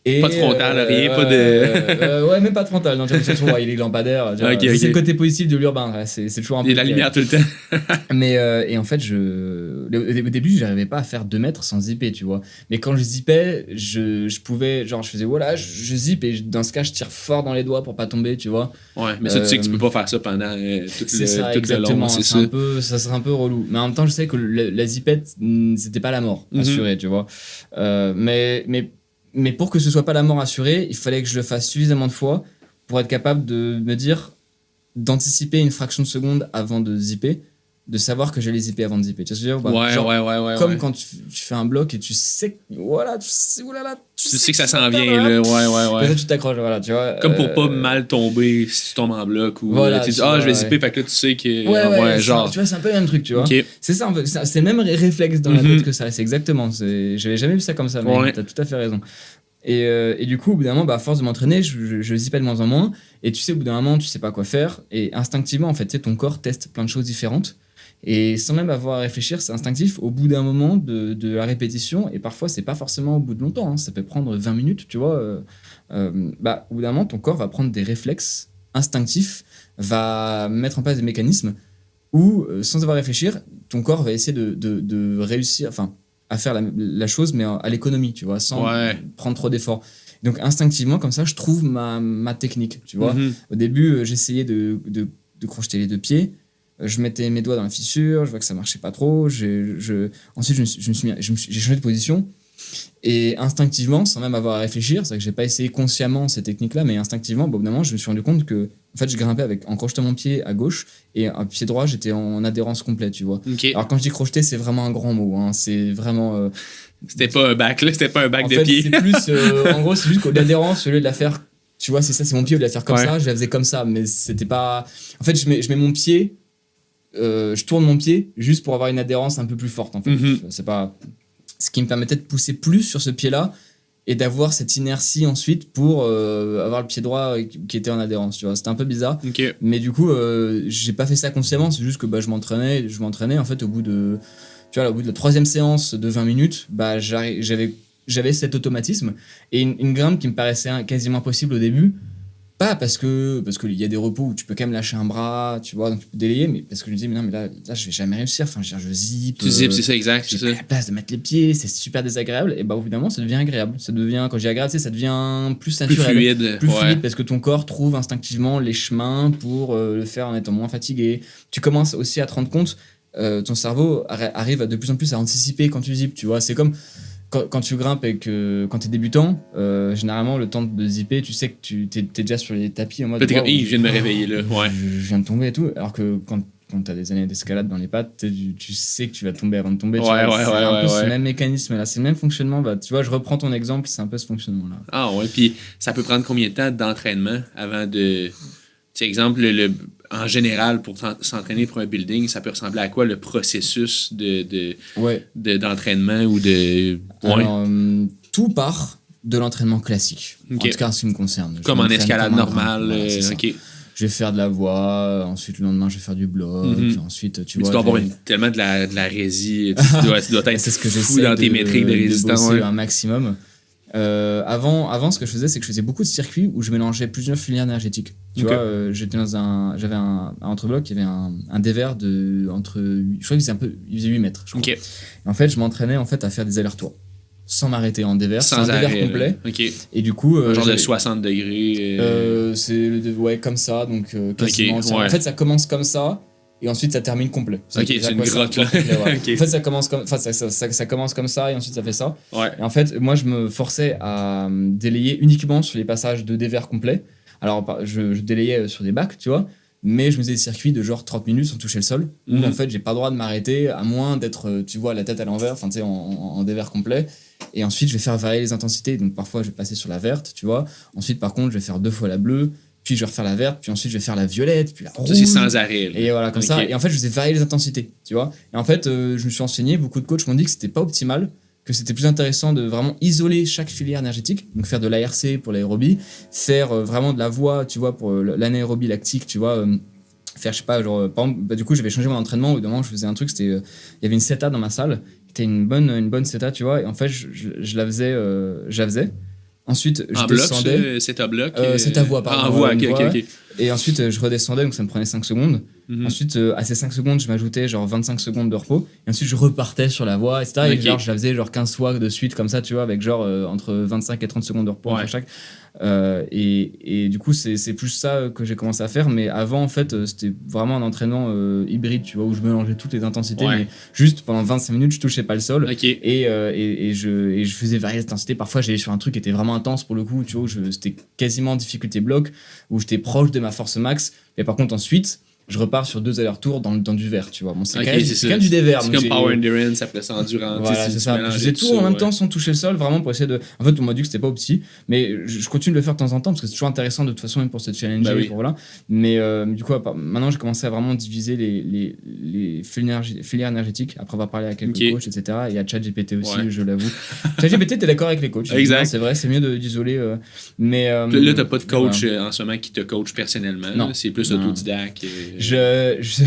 Et, Pas de frontal, rien, pas de. Ouais, même pas de frontal. Non, tu vois, surtout, il est lampadaire. Tu vois. Ok, C'est ok. le côté positif de l'urbain. Ouais, c'est toujours un peu. Il y a de la lumière tout le temps. Mais et en fait, au début, j'arrivais pas à faire 2 mètres sans zipper, tu vois. Mais quand je zippais, je pouvais, genre, je faisais voilà, je zippe et dans ce cas, je tire fort dans les doigts pour pas tomber, tu vois. Ouais, mais ça, tu sais que tu peux pas faire ça pendant C'est ça, tout le exactement. long. C'est C'est ça. un peu, ça serait un peu relou. Mais en même temps, je sais que la zippette, c'était pas la mort assurée, tu vois. Mais pour que ce soit pas la mort assurée, il fallait que je le fasse suffisamment de fois pour être capable de me dire, d'anticiper une fraction de seconde avant de zipper, de savoir que j'allais zipper avant de zipper. Tu vois ce que je veux dire ou pas? Genre, Ouais. comme quand tu fais un bloc et tu sais que, voilà, tu sais, oulala, Tu sais que ça s'en va vient, faire, là. Comme Ouais. ça, tu t'accroches, voilà, tu vois. Comme pour pas mal tomber si tu tombes en bloc ou Voilà, tu dis, tu ah, vois, je vais ouais. zipper, fait que là, tu sais que. Ouais, genre. tu vois, c'est un peu le même truc, tu vois. Ok. C'est ça, un peu, c'est le même réflexe dans la Mhm. tête que ça. C'est exactement. J'avais jamais vu ça comme ça, mais Ouais. t'as tout à fait raison. Et du coup, au bout d'un moment, à force de m'entraîner, je zippais de moins en moins. Et tu sais, au bout d'un moment, tu sais pas quoi faire. Et instinctivement, en fait, tu sais, ton corps teste plein de choses différentes. Et sans même avoir à réfléchir, c'est instinctif. Au bout d'un moment de la répétition, et parfois, c'est pas forcément au bout de longtemps, hein, ça peut prendre 20 minutes, tu vois. Au bout d'un moment, ton corps va prendre des réflexes instinctifs, va mettre en place des mécanismes où, sans avoir à réfléchir, ton corps va essayer de réussir, enfin, à faire la chose, mais à l'économie, tu vois, sans prendre trop d'efforts. Donc, instinctivement, comme ça, je trouve ma technique, tu vois. Mhm. Au début, j'essayais de crocheter les 2 pieds. Je mettais mes doigts dans la fissure, je vois que ça marchait pas trop. Ensuite, j'ai changé de position. Et instinctivement, sans même avoir à réfléchir, c'est vrai que j'ai pas essayé consciemment ces techniques-là, mais instinctivement, au bout d'un moment, je me suis rendu compte que, en fait, je grimpais en crochetant mon pied à gauche et un pied droit, j'étais en adhérence complète, tu vois. Ok. Alors, quand je dis crocheter, c'est vraiment un grand mot, hein. C'est vraiment. C'était pas un bac, là. C'était pas un bac En de fait, pied. c'est plus. En gros, c'est juste qu'au l'adhérence, au lieu de la faire. Tu vois, c'est ça, c'est mon pied, au lieu de la faire comme Ouais. ça, je la faisais comme ça, mais c'était pas. En fait, je mets mon pied. Je tourne mon pied juste pour avoir une adhérence un peu plus forte, en fait. Mhm. C'est pas. Ce qui me permettait de pousser plus sur ce pied-là et d'avoir cette inertie ensuite pour avoir le pied droit qui était en adhérence, tu vois. C'était un peu bizarre. Ok. Mais du coup, j'ai pas fait ça consciemment, c'est juste que je m'entraînais. En fait, au bout de la 3e séance de 20 minutes, j'avais cet automatisme et une grimpe qui me paraissait quasiment impossible au début. Pas parce qu'il y a des repos où tu peux quand même lâcher un bras, tu vois, donc tu peux délayer, mais parce que je me disais, mais non, mais là je vais jamais réussir. Enfin, je zippe. Tu zippes, c'est ça, exact. J'ai C'est pas ça. la place de mettre les pieds, c'est super désagréable. Et évidemment, ça devient agréable. Ça devient, quand j'ai agréable, tu sais, ça devient plus Plus naturel. fluide. Plus ouais. fluide parce que ton corps trouve instinctivement les chemins pour le faire en étant moins fatigué. Tu commences aussi à te rendre compte, ton cerveau arrive de plus en plus à anticiper quand tu zippes, tu vois. C'est comme quand tu grimpes et que quand t'es débutant, généralement le temps de zipper, tu sais que t'es déjà sur les tapis en mode. Là, t'es comme, wow, je viens de me réveiller, là. Ouais. je viens de tomber et tout. Alors que quand t'as des années d'escalade dans les pattes, tu sais que tu vas tomber avant de tomber. Tu vois. C'est un peu ce même mécanisme là, c'est le même fonctionnement. Tu vois, je reprends ton exemple, c'est un peu ce fonctionnement là. Ah ouais, puis ça peut prendre combien de temps d'entraînement avant de... Tu sais, exemple, en général, pour s'entraîner pour un building, ça peut ressembler à quoi le processus d'entraînement ou de... Ouais. Alors, tout part de l'entraînement classique. Ok. En tout cas, en ce qui me concerne. Comme en escalade comme un normale. grimpeur, voilà, c'est ça. Ok. Je vais faire de la voie, ensuite le lendemain je vais faire du bloc, ensuite tu Mais vois. tu dois avoir tellement de la résie, tu dois être C'est ce que fou j'essaie dans tes métriques de de résistance. bosser Ouais. un maximum. Avant, ce que je faisais, c'est que je faisais beaucoup de circuits où je mélangeais plusieurs filières énergétiques. Tu Ok. vois, j'avais un entre-bloc, il y avait un dévers je crois qu'il faisait 8 mètres. Je crois. Ok. Et en fait, je m'entraînais à faire des allers-retours sans m'arrêter en dévers, Sans c'est un dévers arrêt. complet. Là. Ok. Et du coup, Un genre de j'avais- 60 degrés. ouais, comme ça, donc quasiment. Ok, ouais. En fait, ça commence comme ça. Et ensuite, ça termine complet. Ok, c'est une grotte, là. Complet, ouais. Ok. En fait, ça commence comme ça et ensuite ça fait ça. Ouais. Et en fait, moi, je me forçais à délayer uniquement sur les passages de dévers complets. Alors, je délayais sur des bacs, tu vois, mais je me faisais des circuits de genre 30 minutes sans toucher le sol, où Mhm. en fait, j'ai pas le droit de m'arrêter, à moins d'être, tu vois, la tête à l'envers, enfin, tu sais, en dévers complet. Et ensuite, je vais faire varier les intensités. Donc, parfois, je vais passer sur la verte, tu vois. Ensuite, par contre, je vais faire 2 fois la bleue, puis je vais refaire la verte, puis ensuite, je vais faire la violette, puis la rouge. Ça, c'est sans arrêt. là. Et voilà, comme Ok. ça. Et en fait, je faisais varier les intensités, tu vois. Et en fait, je me suis renseigné, beaucoup de coachs m'ont dit que c'était pas optimal, que c'était plus intéressant de vraiment isoler chaque filière énergétique, donc faire de l'ARC pour l'aérobie, faire vraiment de la voie, tu vois, pour l'anaérobie lactique, tu vois, faire, je sais pas, genre, par exemple, du coup, j'avais changé mon entraînement, au bout d'un moment, je faisais un truc, c'était, il y avait une CETA dans ma salle, qui était une bonne CETA, tu vois, et en fait, je la faisais, Ensuite, je En bloc, descendais. c'est à bloc. C'est à voix, pardon. En voix, une ok, voix. ok. Et ensuite, je redescendais, donc ça me prenait 5 secondes. Mhm. Ensuite, à ces 5 secondes, je m'ajoutais genre 25 secondes de repos. Et ensuite, je repartais sur la voie, etc. Et Ok. genre, je la faisais genre 15 fois de suite, comme ça, tu vois, avec genre entre 25 et 30 secondes de repos Ouais. entre chaque. Et du coup, c'est plus ça que j'ai commencé à faire. Mais avant, en fait, c'était vraiment un entraînement hybride, tu vois, où je mélangeais toutes les intensités. Ouais. Mais juste pendant 25 minutes, je touchais pas le sol. Ok. Et je faisais varier l'intensité. Parfois, j'allais sur un truc qui était vraiment intense pour le coup, tu vois, c'était quasiment en difficulté bloc, où j'étais proche de ma force max. Mais par contre, ensuite, je repars sur 2 allers-retours dans du vert, tu vois. Bon, c'est Ok, quand même, c'est c'est ça. quand même du dévers. C'est donc comme j'ai- Power Endurance, après ça endurance. Voilà, c'est ça. Je faisais tout en même temps sans toucher le sol, vraiment pour essayer de. En fait, on m'a dit que c'était pas opti, mais je continue de le faire de temps en temps parce que c'est toujours intéressant de toute façon, même pour se challenger. Bah oui. Pour, voilà. Mais du coup, maintenant, j'ai commencé à vraiment diviser les filières énergétiques après avoir parlé à quelques Ok. coachs, etc. Et à ChatGPT aussi, Ouais. je l'avoue. ChatGPT, t'es d'accord avec les coachs. Exact. Non, c'est vrai, c'est mieux d'isoler. Mais. Là, t'as pas de coach voilà. en ce moment qui te coach personnellement. Non. là. C'est plus Non. autodidacte. Je-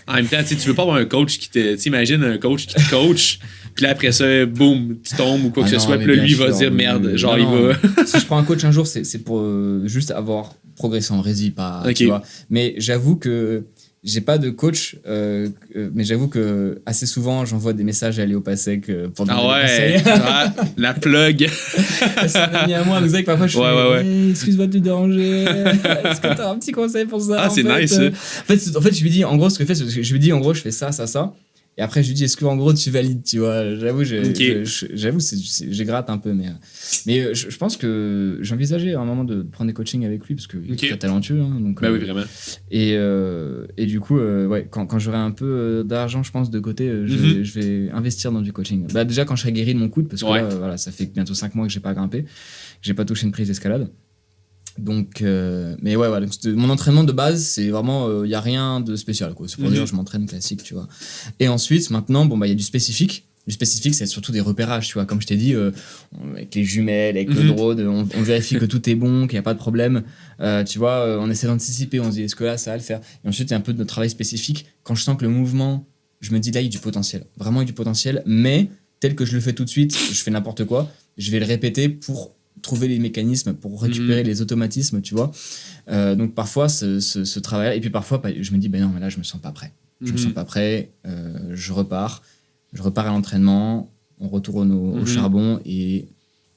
En même temps, tu veux pas avoir un coach qui te. T'imagines un coach qui te coach, puis là après ça, boum, tu tombes ou quoi que ce non, soit, mais puis là, lui, il bien va sûr, dire merde. mais- Genre, non, il va. non. Si je prends un coach un jour, c'est pour juste avoir progressé en rési, pas. Ok. Tu vois. Mais j'avoue que j'ai pas de coach, mais j'avoue que assez souvent, j'envoie des messages à Léo Passek pour demander Ah des ouais, conseils. ah, la plug. C'est un ami à moi, vous savez que parfois je Ouais, fais ouais, ouais. Hey, excuse-moi de te déranger. Est-ce que t'as un petit conseil pour ça Ah, en c'est fait, nice, ça. En fait, je lui dis en gros ce que je fais, c'est que je lui dis en gros je fais ça, ça, ça. Et après, je lui dis, est-ce que en gros tu valides, tu vois? J'avoue, Ok. j'avoue, j'ai gratte un peu, mais je pense que j'envisageais à un moment de prendre des coachings avec lui parce qu'il est Ok. très talentueux. Hein, donc, Ben oui, vraiment. et du coup, ouais, quand j'aurai un peu d'argent, je pense, de côté, je vais investir dans du coaching. Bah, déjà, quand je serai guéri de mon coude, parce que Ouais. là, voilà, ça fait bientôt 5 mois que j'ai pas grimpé, que j'ai pas touché une prise d'escalade. Donc, mais ouais, donc mon entraînement de base, c'est vraiment, il y a rien de spécial, quoi. C'est pour dire, je m'entraîne classique, tu vois. Et ensuite, maintenant, bon, bah, il y a du spécifique. Du spécifique, c'est surtout des repérages, tu vois. Comme je t'ai dit, avec les jumelles, avec le drone, on vérifie que tout est bon, qu'il n'y a pas de problème. Tu vois, on essaie d'anticiper, on se dit, est-ce que là, ça va le faire? Et ensuite, il y a un peu de notre travail spécifique. Quand je sens que le mouvement, je me dis, là, il y a du potentiel. Vraiment, il y a du potentiel. Mais, tel que je le fais tout de suite, je fais n'importe quoi. Je vais le répéter pour trouver les mécanismes, pour récupérer les automatismes, tu vois. Donc, parfois, ce travail, et puis parfois, je me dis, ben non, mais là, je me sens pas prêt. Je me sens pas prêt. Je repars à l'entraînement, on retourne au charbon et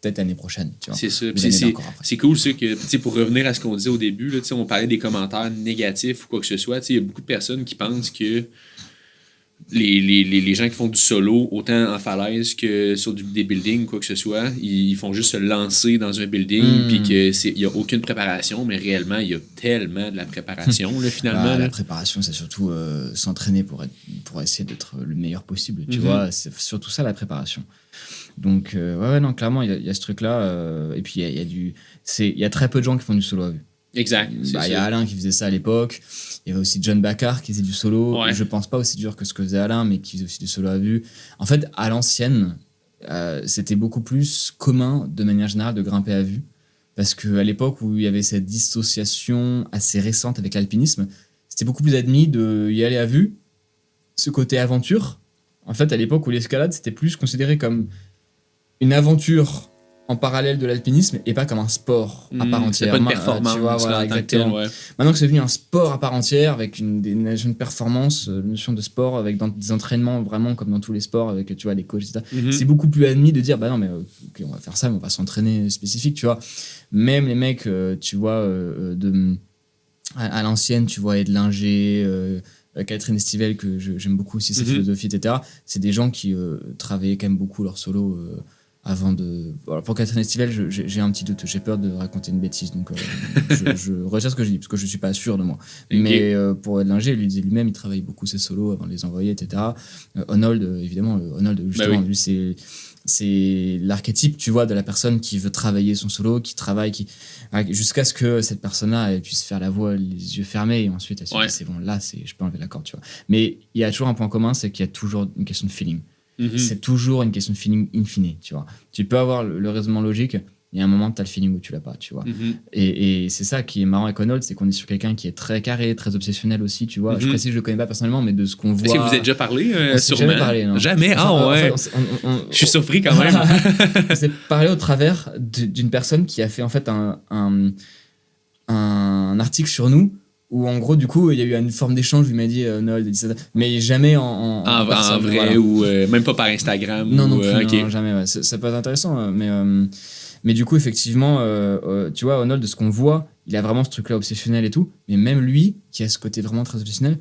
peut-être l'année prochaine, tu vois. C'est ça. Ou Puis l'année d'encore après. c'est cool, ça, que, tu sais, pour revenir à ce qu'on disait au début, là, tu sais, on parlait des commentaires négatifs ou quoi que ce soit. Tu sais, il y a beaucoup de personnes qui pensent que les gens qui font du solo, autant en falaise que sur des buildings, quoi que ce soit, ils font juste se lancer dans un building, puis qu'il n'y a aucune préparation, mais réellement, il y a tellement de la préparation, là, finalement. Bah, là. la préparation, c'est surtout s'entraîner pour essayer d'être le meilleur possible. Tu vois, c'est surtout ça la préparation. Donc, ouais, non, clairement, il y a ce truc-là. Et puis, il y a très peu de gens qui font du solo à vue. Exact. c'est Bah, il y ça. a Alain qui faisait ça à l'époque. Il y avait aussi John Baccar qui faisait du solo. Ouais. Je pense pas aussi dur que ce que faisait Alain, mais qui faisait aussi du solo à vue. En fait, à l'ancienne, c'était beaucoup plus commun, de manière générale, de grimper à vue. Parce qu'à l'époque où il y avait cette dissociation assez récente avec l'alpinisme, c'était beaucoup plus admis d'y aller à vue. Ce côté aventure, en fait, à l'époque où l'escalade, c'était plus considéré comme une aventure en parallèle de l'alpinisme et pas comme un sport à part C'est entière. pas une Tu performance. vois, là, voilà, en tant que exactement. tel, ouais. Maintenant que c'est devenu un sport à part entière, avec des notions de performance, une notion de sport, avec des entraînements vraiment comme dans tous les sports, avec tu vois, les coachs, etc. C'est beaucoup plus admis de dire, bah non, mais ok, on va faire ça, mais on va s'entraîner spécifique, tu vois. Même les mecs, tu vois, à l'ancienne, tu vois, Ed Linger, Catherine Estivelle, que j'aime beaucoup aussi, sa philosophie, etc. C'est des gens qui travaillaient quand même beaucoup leur solo avant de... Voilà, pour Catherine Estivelle, j'ai un petit doute. J'ai peur de raconter une bêtise, donc je retire ce que je dis, parce que je suis pas sûr de moi. Okay. Mais pour Ed Linger, il lui disait lui-même, il travaille beaucoup ses solos avant de les envoyer, etc. Honold, évidemment, Honold, justement, lui, c'est l'archétype, tu vois, de la personne qui veut travailler son solo, qui travaille, jusqu'à ce que cette personne-là elle puisse faire la voix les yeux fermés et ensuite elle se dit c'est bon, là je peux enlever la corde, tu vois. Mais il y a toujours un point commun, c'est qu'il y a toujours une question de feeling. C'est toujours une question de feeling in fine, tu vois. Tu peux avoir le raisonnement logique, il il y a un moment, tu as le feeling où tu l'as pas, tu vois. Et c'est ça qui est marrant avec Onold, c'est qu'on est sur quelqu'un qui est très carré, très obsessionnel aussi, tu vois. Je précise, je le connais pas personnellement, mais de ce qu'on voit. Est-ce que vous avez déjà parlé on s'est sûrement? jamais parlé, non. Jamais? Enfin, ouais. Je suis surpris quand même. On s'est parlé au travers d'une personne qui a fait en fait un article sur nous où en gros du coup il y a eu une forme d'échange, il m'a dit Noël, mais jamais en personne, vrai voilà. ou même pas par Instagram Non, ou, non plus, ok. non, jamais. Ouais. Ça peut être intéressant, mais du coup, effectivement, tu vois, Arnold, de ce qu'on voit, il a vraiment ce truc-là obsessionnel et tout. Mais même lui, qui a ce côté vraiment très obsessionnel,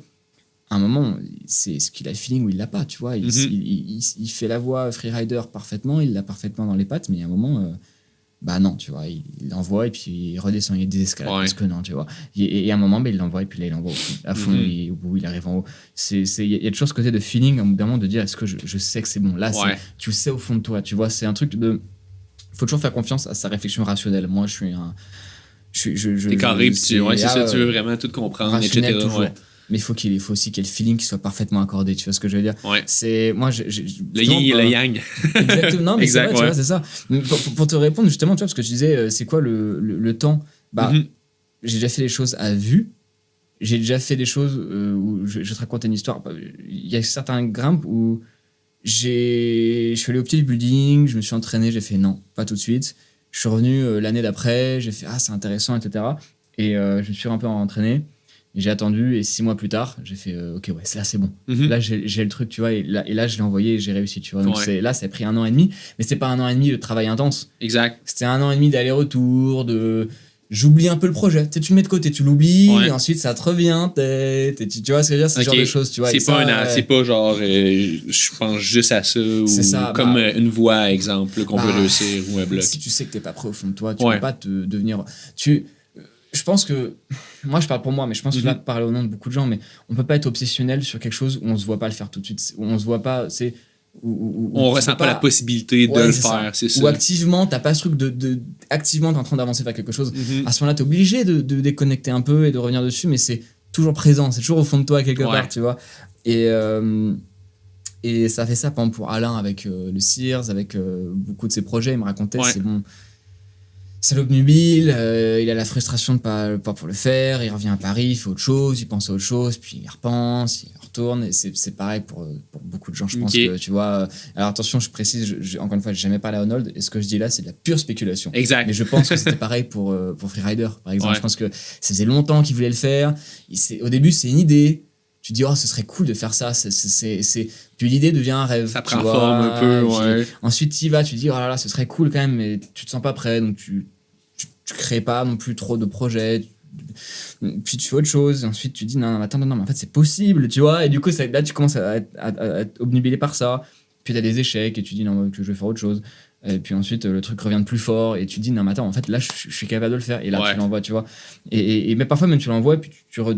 à un moment, c'est ce qu'il a le feeling où il l'a pas, tu vois. Il fait la voix Freerider parfaitement, il l'a parfaitement dans les pattes, mais à un moment, bah non, tu vois, il l'envoie et puis il redescend, il désescalade parce que non, tu vois. Et à un moment, bah, il l'envoie et puis là, il l'envoie à fond, et au bout, il arrive en haut. Il y a toujours ce côté de feeling, à un moment, de dire est-ce que je sais que c'est bon. Là, tu le sais au fond de toi, tu vois. C'est un truc de. Faut toujours faire confiance à sa réflexion rationnelle. Moi, je suis un. T'es carré, puis tu veux vraiment tout comprendre, etc. Ouais. Mais il faut aussi qu'il y ait le feeling qui soit parfaitement accordé, tu vois ce que je veux dire. C'est moi le yin et le yang. Exactement. Non, mais exact, c'est vrai, tu vois, c'est ça. Pour te répondre justement, tu vois, parce que tu disais c'est quoi le temps. Bah, j'ai déjà fait des choses à vue. J'ai déjà fait des choses où je te raconte une histoire. Il y a certains grimpes où je suis allé au pied du building, je me suis entraîné, j'ai fait non, pas tout de suite. Je suis revenu l'année d'après, j'ai fait c'est intéressant, etc. Et je me suis un peu entraîné. J'ai attendu et 6 mois plus tard, j'ai fait ok, ouais, là c'est bon. Là j'ai le truc, tu vois, et là je l'ai envoyé et j'ai réussi, tu vois. Donc là ça a pris 1 an et demi, mais c'est pas 1 an et demi de travail intense. Exact. C'était 1 an et demi d'aller-retour, j'oublie un peu le projet. Tu le mets de côté, tu l'oublies, et ensuite ça te revient. Tu vois ce que je veux dire, c'est ce genre de choses, tu vois. C'est pas genre je pense juste à ça ou ça, comme une voix, exemple, qu'on veut réussir ou un bloc. Si tu sais que t'es pas prêt au fond de toi, tu peux pas te devenir. Je pense que moi je parle pour moi, mais je pense que là parler au nom de beaucoup de gens, mais on peut pas être obsessionnel sur quelque chose où on se voit pas le faire tout de suite, où on se voit pas, c'est où on ressent pas la possibilité de le faire, c'est ça. Ou activement t'as pas ce truc activement t'es en train d'avancer vers quelque chose. À ce moment-là t'es obligé de déconnecter un peu et de revenir dessus, mais c'est toujours présent, c'est toujours au fond de toi quelque part, tu vois. Et ça fait ça par exemple pour Alain avec le Sears, avec beaucoup de ses projets. Il me racontait c'est bon. C'est l'obnubile, il a la frustration de pas pour le faire, il revient à Paris, il fait autre chose, il pense à autre chose, puis il repense, il retourne, et c'est pareil pour beaucoup de gens, je pense que, tu vois. Alors attention, je précise, encore une fois, j'ai jamais parlé à Arnold, et ce que je dis là, c'est de la pure spéculation. Exact. Mais je pense que c'était pareil pour Freerider, par exemple. Je pense que ça faisait longtemps qu'il voulait le faire, au début, c'est une idée. Tu dis, ce serait cool de faire ça. Puis l'idée devient un rêve. Ça prend forme un peu, Ensuite, tu y vas, tu dis, oh là là, ce serait cool quand même, mais tu te sens pas prêt, donc tu crées pas non plus trop de projets. Puis tu fais autre chose, et ensuite tu dis, non, attends, mais en fait, c'est possible, tu vois. Et du coup, là, tu commences à être obnubilé par ça. Puis t'as des échecs, et tu dis, non, que je vais faire autre chose. Et puis ensuite, le truc revient de plus fort, et tu te dis, non, mais attends, en fait, là, je suis capable de le faire. Et là, tu l'envoies, tu vois. Mais parfois, même tu l'envoies, et puis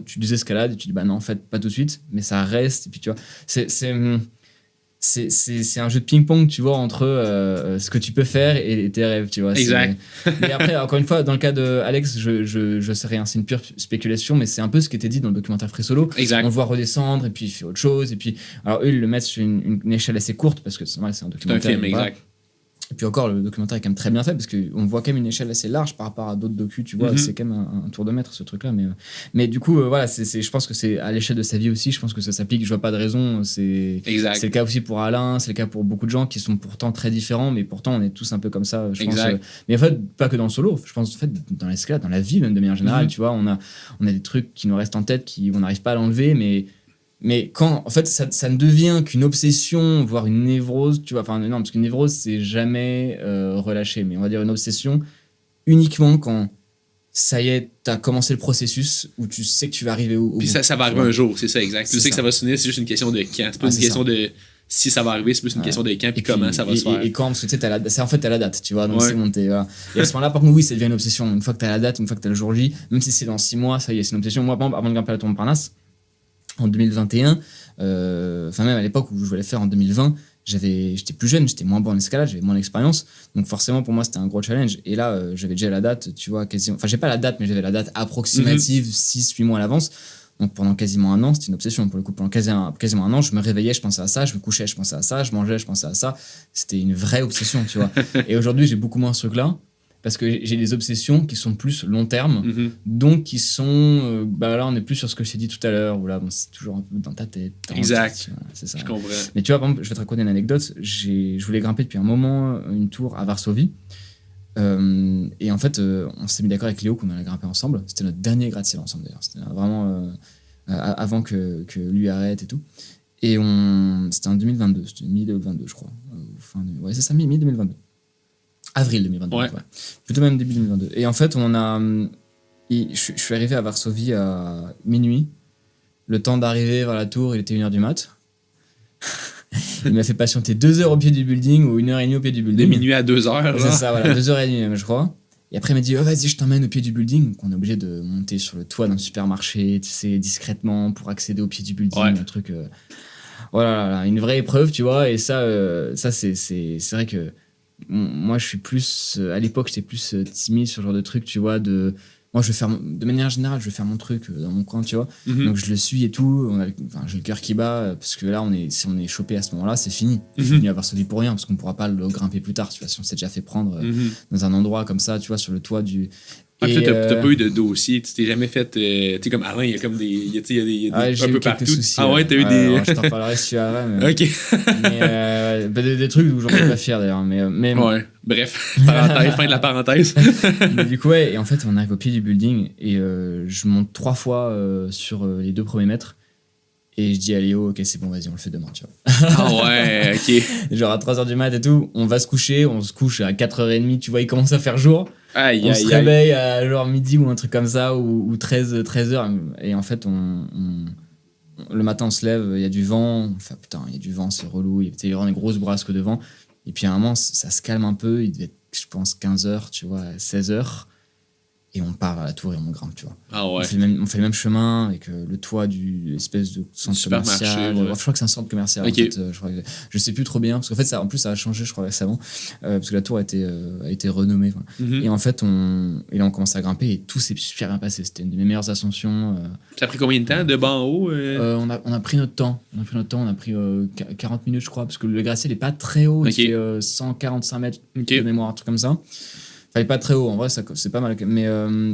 tu désescalades, et tu dis, bah non, en fait, pas tout de suite, mais ça reste. Et puis, tu vois, c'est un jeu de ping-pong, tu vois, entre ce que tu peux faire et tes rêves, tu vois. Exact. Mais après, encore une fois, dans le cas de Alex, je sais rien, c'est une pure spéculation, mais c'est un peu ce qui était dit dans le documentaire Free Solo. Exact. On le voit redescendre, et puis il fait autre chose, et puis, alors eux, ils le mettent sur une échelle assez courte, parce que c'est un documentaire. C'est un film, exact. Et puis encore, le documentaire est quand même très bien fait parce qu'on voit quand même une échelle assez large par rapport à d'autres docus, tu vois. C'est quand même un tour de maître, ce truc-là. Mais du coup, voilà, je pense que c'est à l'échelle de sa vie aussi. Je pense que ça s'applique. Je vois pas de raison. C'est le cas aussi pour Alain. C'est le cas pour beaucoup de gens qui sont pourtant très différents, mais pourtant on est tous un peu comme ça. Je pense. Mais en fait, pas que dans le solo. Je pense en fait dans l'escalade, dans la vie même de manière générale. Tu vois, on a des trucs qui nous restent en tête, on n'arrive pas à l'enlever, mais quand, en fait, ça ne devient qu'une obsession, voire une névrose, tu vois, enfin, non, parce qu'une névrose, c'est jamais relâché, mais on va dire une obsession uniquement quand, ça y est, t'as commencé le processus où tu sais que tu vas arriver au Puis bout. ça va arriver un jour, c'est ça, exact. Tu sais que ça va se finir, c'est juste une question de quand. C'est pas une question de si ça va arriver, c'est plus une question de quand puis comment ça va se faire. Et quand, parce que tu sais, t'as la date, tu vois, donc c'est monté, voilà. Et à ce moment-là, par contre, oui, ça devient une obsession. Une fois que t'as la date, une fois que t'as le jour J, même si c'est dans 6 mois, ça y est, c'est une obsession. Moi, par exemple, avant de grimper la Tour Montparnasse, en 2021, enfin même à l'époque où je voulais faire en 2020, j'étais plus jeune, j'étais moins bon en escalade, j'avais moins d'expérience, donc forcément pour moi c'était un gros challenge. Et là j'avais déjà la date, tu vois, quasiment, enfin j'ai pas la date, mais j'avais la date approximative 6-8 mois à l'avance. Donc pendant quasiment 1 an, c'était une obsession pour le coup. Pendant quasiment 1 an, je me réveillais, je pensais à ça, je me couchais, je pensais à ça, je mangeais, je pensais à ça. C'était une vraie obsession, tu vois. Et aujourd'hui, j'ai beaucoup moins ce truc-là. parce que j'ai des obsessions qui sont plus long terme, Mhm. donc qui sont. Là, on est plus sur ce que je t'ai dit tout à l'heure, où là, bon, c'est toujours un peu dans ta tête. Exact. Voilà, c'est ça. Je comprends. Mais tu vois, par exemple, je vais te raconter une anecdote. Je voulais grimper depuis un moment une tour à Varsovie. Et en fait, on s'est mis d'accord avec Léo qu'on allait grimper ensemble. C'était notre dernier gratte-ciel ensemble d'ailleurs. C'était vraiment avant que lui arrête et tout. Et c'était en 2022, c'était mi-2022, je crois. Ouais, c'est ça, mi-2022. Avril 2022. Ouais. Ouais. Plutôt même début 2022. Et en fait, je suis arrivé à Varsovie à minuit. Le temps d'arriver vers la tour, il était 1h du mat'. Il m'a fait patienter 2 heures au pied du building ou 1h30 au pied du De building. minuit à 2h. C'est ça, voilà, 2h30 même, je crois. Et après, il m'a dit, oh, vas-y, je t'emmène au pied du building. Donc, on est obligé de monter sur le toit d'un supermarché, tu sais, discrètement, pour accéder au pied du building. Ouais. Un truc. Voilà, une vraie épreuve, tu vois. Et ça c'est vrai que moi, je suis plus. À l'époque, j'étais plus timide sur ce genre de truc, tu vois. Moi, de manière générale, je vais faire mon truc dans mon coin, tu vois. Mhm. Donc, je le suis et tout. J'ai le cœur qui bat, parce que là, si on est chopé à ce moment-là, c'est fini. Je suis Mhm. venu à Varsovie pour rien, parce qu'on pourra pas le grimper plus tard, tu vois. Si on s'est déjà fait prendre Mhm. dans un endroit comme ça, tu vois, sur le toit du. Ah, puis Et, toi, t'as pas eu de dossier, tu t'es jamais fait. Tu sais, comme Alain, il y a comme des. Il y a des Ouais, j'ai un eu peu quelques partout. soucis. Ah ouais, t'as eu des. Alors, je t'en parlerai si tu as mais, Ok. mais des trucs où j'en suis pas fier d'ailleurs. Mais Ouais. Bref, parenthèse, fin de la parenthèse. mais du coup, ouais, et en fait, on arrive au pied du building et je monte 3 fois sur les 2 premiers mètres. Et je dis à Léo, ok, c'est bon, vas-y, on le fait demain, tu vois. Ah ouais, ok. Genre à 3h du mat et tout, on va se coucher, on se couche à 4h30, tu vois, il commence à faire jour. Aïe, On se aïe, aïe. réveille à genre midi ou un truc comme ça, ou 13h. Et en fait, le matin, on se lève, il y a du vent. Enfin, putain, il y a du vent, c'est relou. Il y a vraiment des grosses bourrasques de vent. Et puis à un moment, ça se calme un peu. Il devait être, je pense, 15h, tu vois, 16h. Et on part à la tour et on grimpe, tu vois. Ah ouais. On fait le même chemin avec le toit du espèce de centre Supermarché, commercial. ouais. Je crois que c'est un centre commercial. Ok. En fait, je sais plus trop bien parce qu'en fait ça, en plus ça a changé, je crois, récemment parce que la tour a été renommée. Quoi. Mhm. Et en fait, et là on commence à grimper et tout s'est super bien passé. C'était une de mes meilleures ascensions. Ça a pris combien de temps de bas en haut On a pris notre temps. On a pris 40 minutes, je crois, parce que le gratte-ciel n'est pas très haut. Ok. Il fait 145 mètres Ok. de mémoire, un truc comme ça. Enfin, il est pas très haut, en vrai, c'est pas mal. Mais,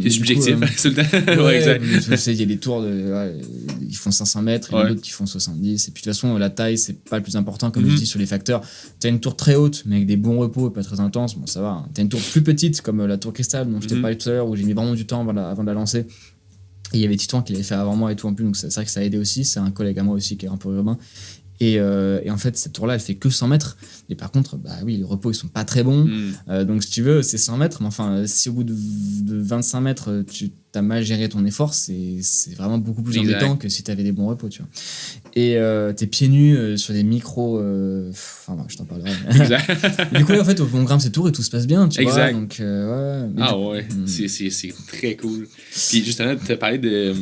C'est subjectif, c'est le temps. Ouais, exact. Tu sais, il y a des tours, ils font 500 mètres, il y en a Ouais. d'autres qui font 70. Et puis de toute façon, la taille, c'est pas le plus important, comme Mhm. je dis sur les facteurs. Tu as une tour très haute, mais avec des bons repos et pas très intense, bon, ça va. Tu as une tour plus petite, comme la tour Cristal, dont je t'ai Mhm. parlé tout à l'heure, où j'ai mis vraiment du temps avant de la lancer. Et il y avait Titouan qui l'avait fait avant moi et tout en plus, donc c'est vrai que ça a aidé aussi. C'est un collègue à moi aussi qui est un peu urbain. Et en fait, cette tour-là, elle fait que 100 mètres. Et par contre, bah oui, les repos, ils sont pas très bons. Mm. Donc, si tu veux, c'est 100 mètres. Mais enfin, si au bout de 25 mètres, tu as mal géré ton effort, c'est vraiment beaucoup plus Exact. embêtant que si tu avais des bons repos, tu vois. Et t'es pieds nus sur des micros. Enfin, je t'en parlerai. Exact. Du coup, en fait, on grimpe ces tours et tout se passe bien, tu Exact. vois. Donc, ouais. Mais Ah du coup, ouais, c'est très cool. Puis justement, tu as parlé de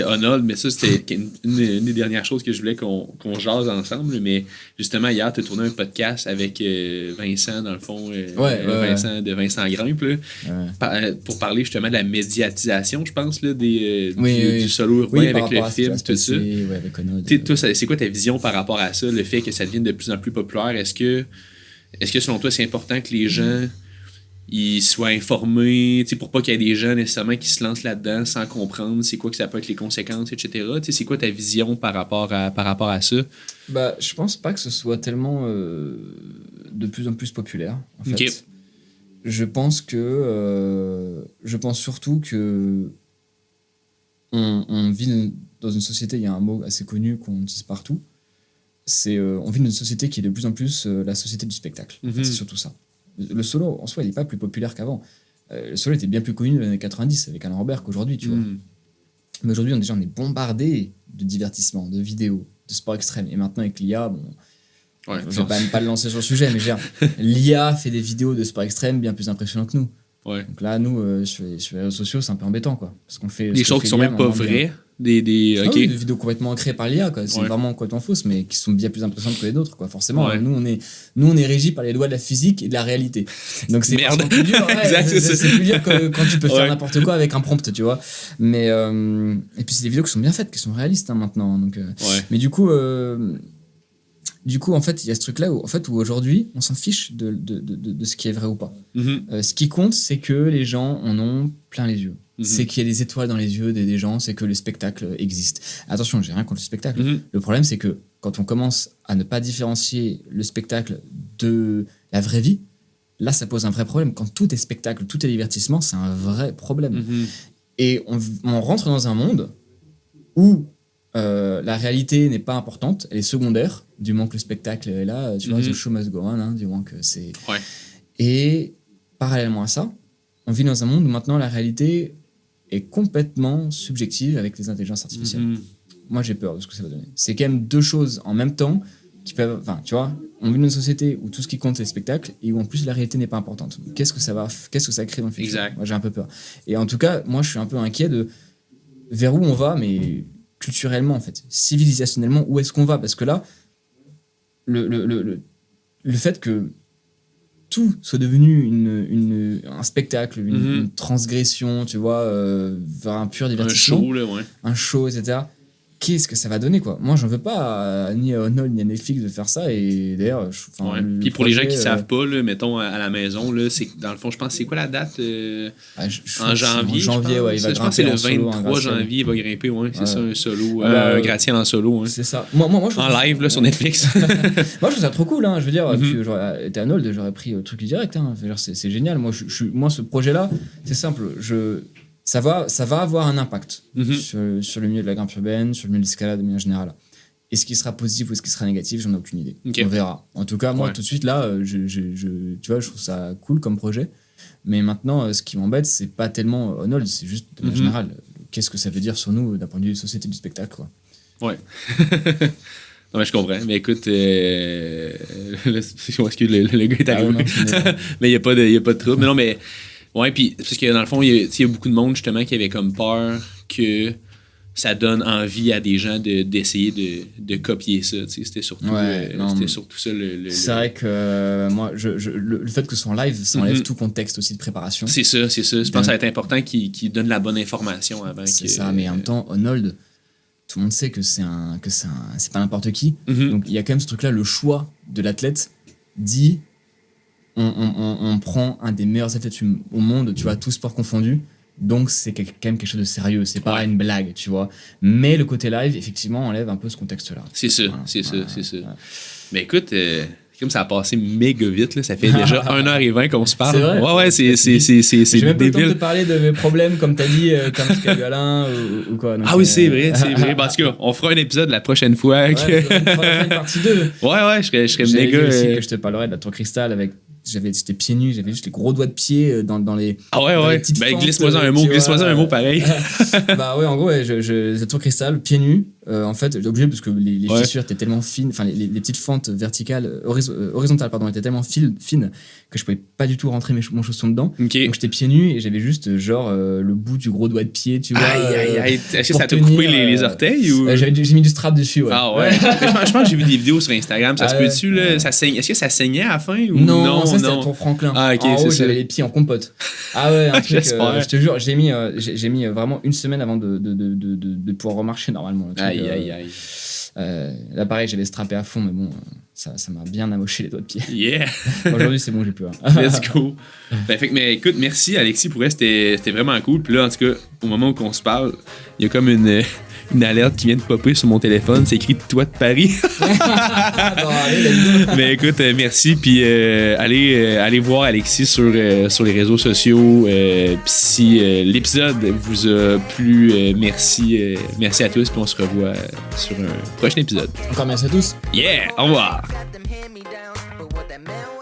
Honold, mais ça, c'était une des dernières choses que je voulais qu'on jase ensemble. Mais justement, hier, tu as tourné un podcast avec Vincent, dans le fond. Vincent de Vincent Grimpe, là, pour parler justement de la médiatisation, je pense, là, du solo urbain avec le film, tout ça. Ouais, avec Honold. Toi, c'est quoi ta vision par rapport à ça, le fait que ça devienne de plus en plus populaire? Est-ce que selon toi, c'est important que les gens ils soient informés, pour pas qu'il y ait des gens nécessairement qui se lancent là-dedans sans comprendre c'est quoi que ça peut être les conséquences, etc. C'est quoi ta vision par rapport à ça? Bah, je pense pas que ce soit tellement de plus en plus populaire, en fait. Ok. Je pense surtout que on vit dans une société, il y a un mot assez connu qu'on utilise partout, c'est on vit dans une société qui est de plus en plus la société du spectacle. En fait, c'est surtout ça. Le solo, en soi, il n'est pas plus populaire qu'avant. Le solo était bien plus connu dans les années 90 avec Alain Robert qu'aujourd'hui, tu vois. Mais aujourd'hui, on est bombardé de divertissement, de vidéos, de sport extrême. Et maintenant, avec l'IA, bon, Ouais, je vais pas le lancer sur le sujet, mais je veux dire, l'IA fait des vidéos de sport extrême bien plus impressionnantes que nous. Ouais. Donc là, nous, sur les réseaux sociaux, c'est un peu embêtant, quoi. Parce qu'on fait Des choses qui sont même pas vraies. Ah oui, des Ok. vidéos complètement créées par l'IA, quoi. C'est Ouais. vraiment complètement fausses, mais qui sont bien plus impressionnantes que les nôtres, quoi. Forcément, Ouais. nous, on est régis par les lois de la physique et de la réalité. Donc c'est Merde. forcément plus dur. Ouais, Exact, c'est ça. c'est plus dur que quand tu peux Ouais. faire n'importe quoi avec un prompt, tu vois. Mais et puis c'est des vidéos qui sont bien faites, qui sont réalistes hein, maintenant. Donc, Ouais. mais du coup, du coup, en fait, il y a ce truc-là où aujourd'hui, on s'en fiche de ce qui est vrai ou pas. Ce qui compte, c'est que les gens en ont plein les yeux. C'est qu'il y a des étoiles dans les yeux des gens, c'est que le spectacle existe. Attention, j'ai rien contre le spectacle. Le problème, c'est que quand on commence à ne pas différencier le spectacle de la vraie vie, là, ça pose un vrai problème. Quand tout est spectacle, tout est divertissement, c'est un vrai problème. Et on rentre dans un monde où la réalité n'est pas importante, elle est secondaire, du moment que le spectacle est là, tu vois, the show must go on, hein, du moment que c'est... Ouais. Et parallèlement à ça, on vit dans un monde où maintenant la réalité est complètement subjective avec les intelligences artificielles. Moi, j'ai peur de ce que ça va donner. C'est quand même deux choses en même temps qui peuvent... Enfin, tu vois, on vit dans une société où tout ce qui compte, c'est le spectacle et où en plus la réalité n'est pas importante. Qu'est-ce que ça crée dans le futur ? Exact. Moi, j'ai un peu peur. Et en tout cas, moi, je suis un peu inquiet de vers où on va, mais culturellement, en fait. Civilisationnellement, où est-ce qu'on va ? Parce que là, le fait que tout soit devenu un spectacle, une transgression, tu vois, vers un pur divertissement. Un show, là, ouais. Un show, etc. Qu'est-ce que ça va donner, quoi ? Moi, j'en veux pas ni à Arnold ni à Netflix de faire ça. Et d'ailleurs, Puis pour les gens qui savent pas, là, mettons à la maison, là, c'est dans le fond, je pense, c'est quoi la date en janvier. En janvier, ouais, il va je pense que c'est grimper le en solo, 23 un janvier, il va grimper, ouais, c'est ça, un solo, Ah, un gratte-ciel en solo. Hein. C'est ça. Moi, je En live, là, sur Netflix. Moi, je trouve ça trop cool, hein. Je veux dire, puis, j'aurais été Arnold, j'aurais pris le truc direct. Hein. Je veux dire, c'est génial. Moi, ce projet-là, c'est simple. Ça va avoir un impact sur le milieu de la grimpe urbaine, sur le milieu de l'escalade de manière générale. Est-ce qu'il sera positif ou est-ce qu'il sera négatif ? J'en ai aucune idée. Okay. On verra. En tout cas, moi, tout de suite, là, tu vois, je trouve ça cool comme projet. Mais maintenant, ce qui m'embête, c'est pas tellement Arnold, c'est juste de manière générale. Qu'est-ce que ça veut dire sur nous d'un point de vue de société du spectacle, quoi. Ouais. Non, mais je comprends. Mais écoute, excuse, le gars est arrivé. Mais il n'y a pas de trouble. Mais non, mais... Ouais, puis parce que dans le fond, il y a beaucoup de monde justement qui avait comme peur que ça donne envie à des gens d'essayer de copier ça. C'était surtout, surtout ça C'est vrai que moi, le fait que ce soit en live, ça enlève tout contexte aussi de préparation. C'est ça. Je pense que ça va être important qu'ils donnent la bonne information avant. C'est ça, mais en même temps, Arnold, tout le monde sait que c'est pas n'importe qui. Donc il y a quand même ce truc-là, le choix de l'athlète dit... On prend un des meilleurs athlètes au monde, tu vois, tous sports confondus. Donc, c'est quand même quelque chose de sérieux. C'est pas une blague, tu vois. Mais le côté live, effectivement, enlève un peu ce contexte-là. C'est ça. Mais écoute, comme ça a passé méga vite, là. Ça fait déjà 1h20 qu'on se parle. C'est vrai. Ouais, c'est j'ai même pas le temps de débile. te parler de mes problèmes, comme t'as dit, comme Alain ou quoi. Donc, oui, c'est vrai. En tout cas, on fera un épisode la prochaine fois. On fera une partie 2. Ouais, je serais méga... aussi que je te parlerai de la Tour Cristal avec... J'étais pieds nus, j'avais juste les gros doigts de pied dans les. Dans les petites fentes, glisse-moi un mot pareil. Bah ouais, en gros, la Tour Cristal, pieds nus. En fait, j'étais obligé parce que les fissures étaient tellement fines, enfin les petites fentes verticales, horizontales, pardon, étaient tellement fines que je pouvais pas du tout rentrer mon chausson dedans. Okay. Donc j'étais pieds nus et j'avais juste genre le bout du gros doigt de pied, tu vois. Aïe. Est-ce que ça t'a coupé les orteils ou... J'ai mis du strap dessus, ouais. Ah ouais. Je pense que j'ai vu des vidéos sur Instagram, ça se peut dessus là, ça saigne. Est-ce que ça saignait à la fin ou non, ça c'était la Tour Franklin. Ah ok, en c'est haut, ça. j'avais les pieds en compote. Ah ouais, un truc. J'espère. Je te jure, j'ai mis vraiment une semaine avant de pouvoir remarcher normalement. Aïe. Là pareil, j'avais strappé à fond, mais bon, ça m'a bien amoché les doigts de pied. Yeah. Aujourd'hui, c'est bon, j'ai plus. Let's go. Mais écoute, merci Alexis, pour vrai, c'était vraiment cool. Puis là, en tout cas, au moment où on se parle, il y a comme une alerte qui vient de popper sur mon téléphone. C'est écrit Toi de Paris. Mais écoute, merci. Puis allez voir Alexis sur les réseaux sociaux. Puis si l'épisode vous a plu, merci à tous. Puis on se revoit sur un prochain épisode. Encore merci à tous. Yeah, au revoir. Let them hand me down, but what that meant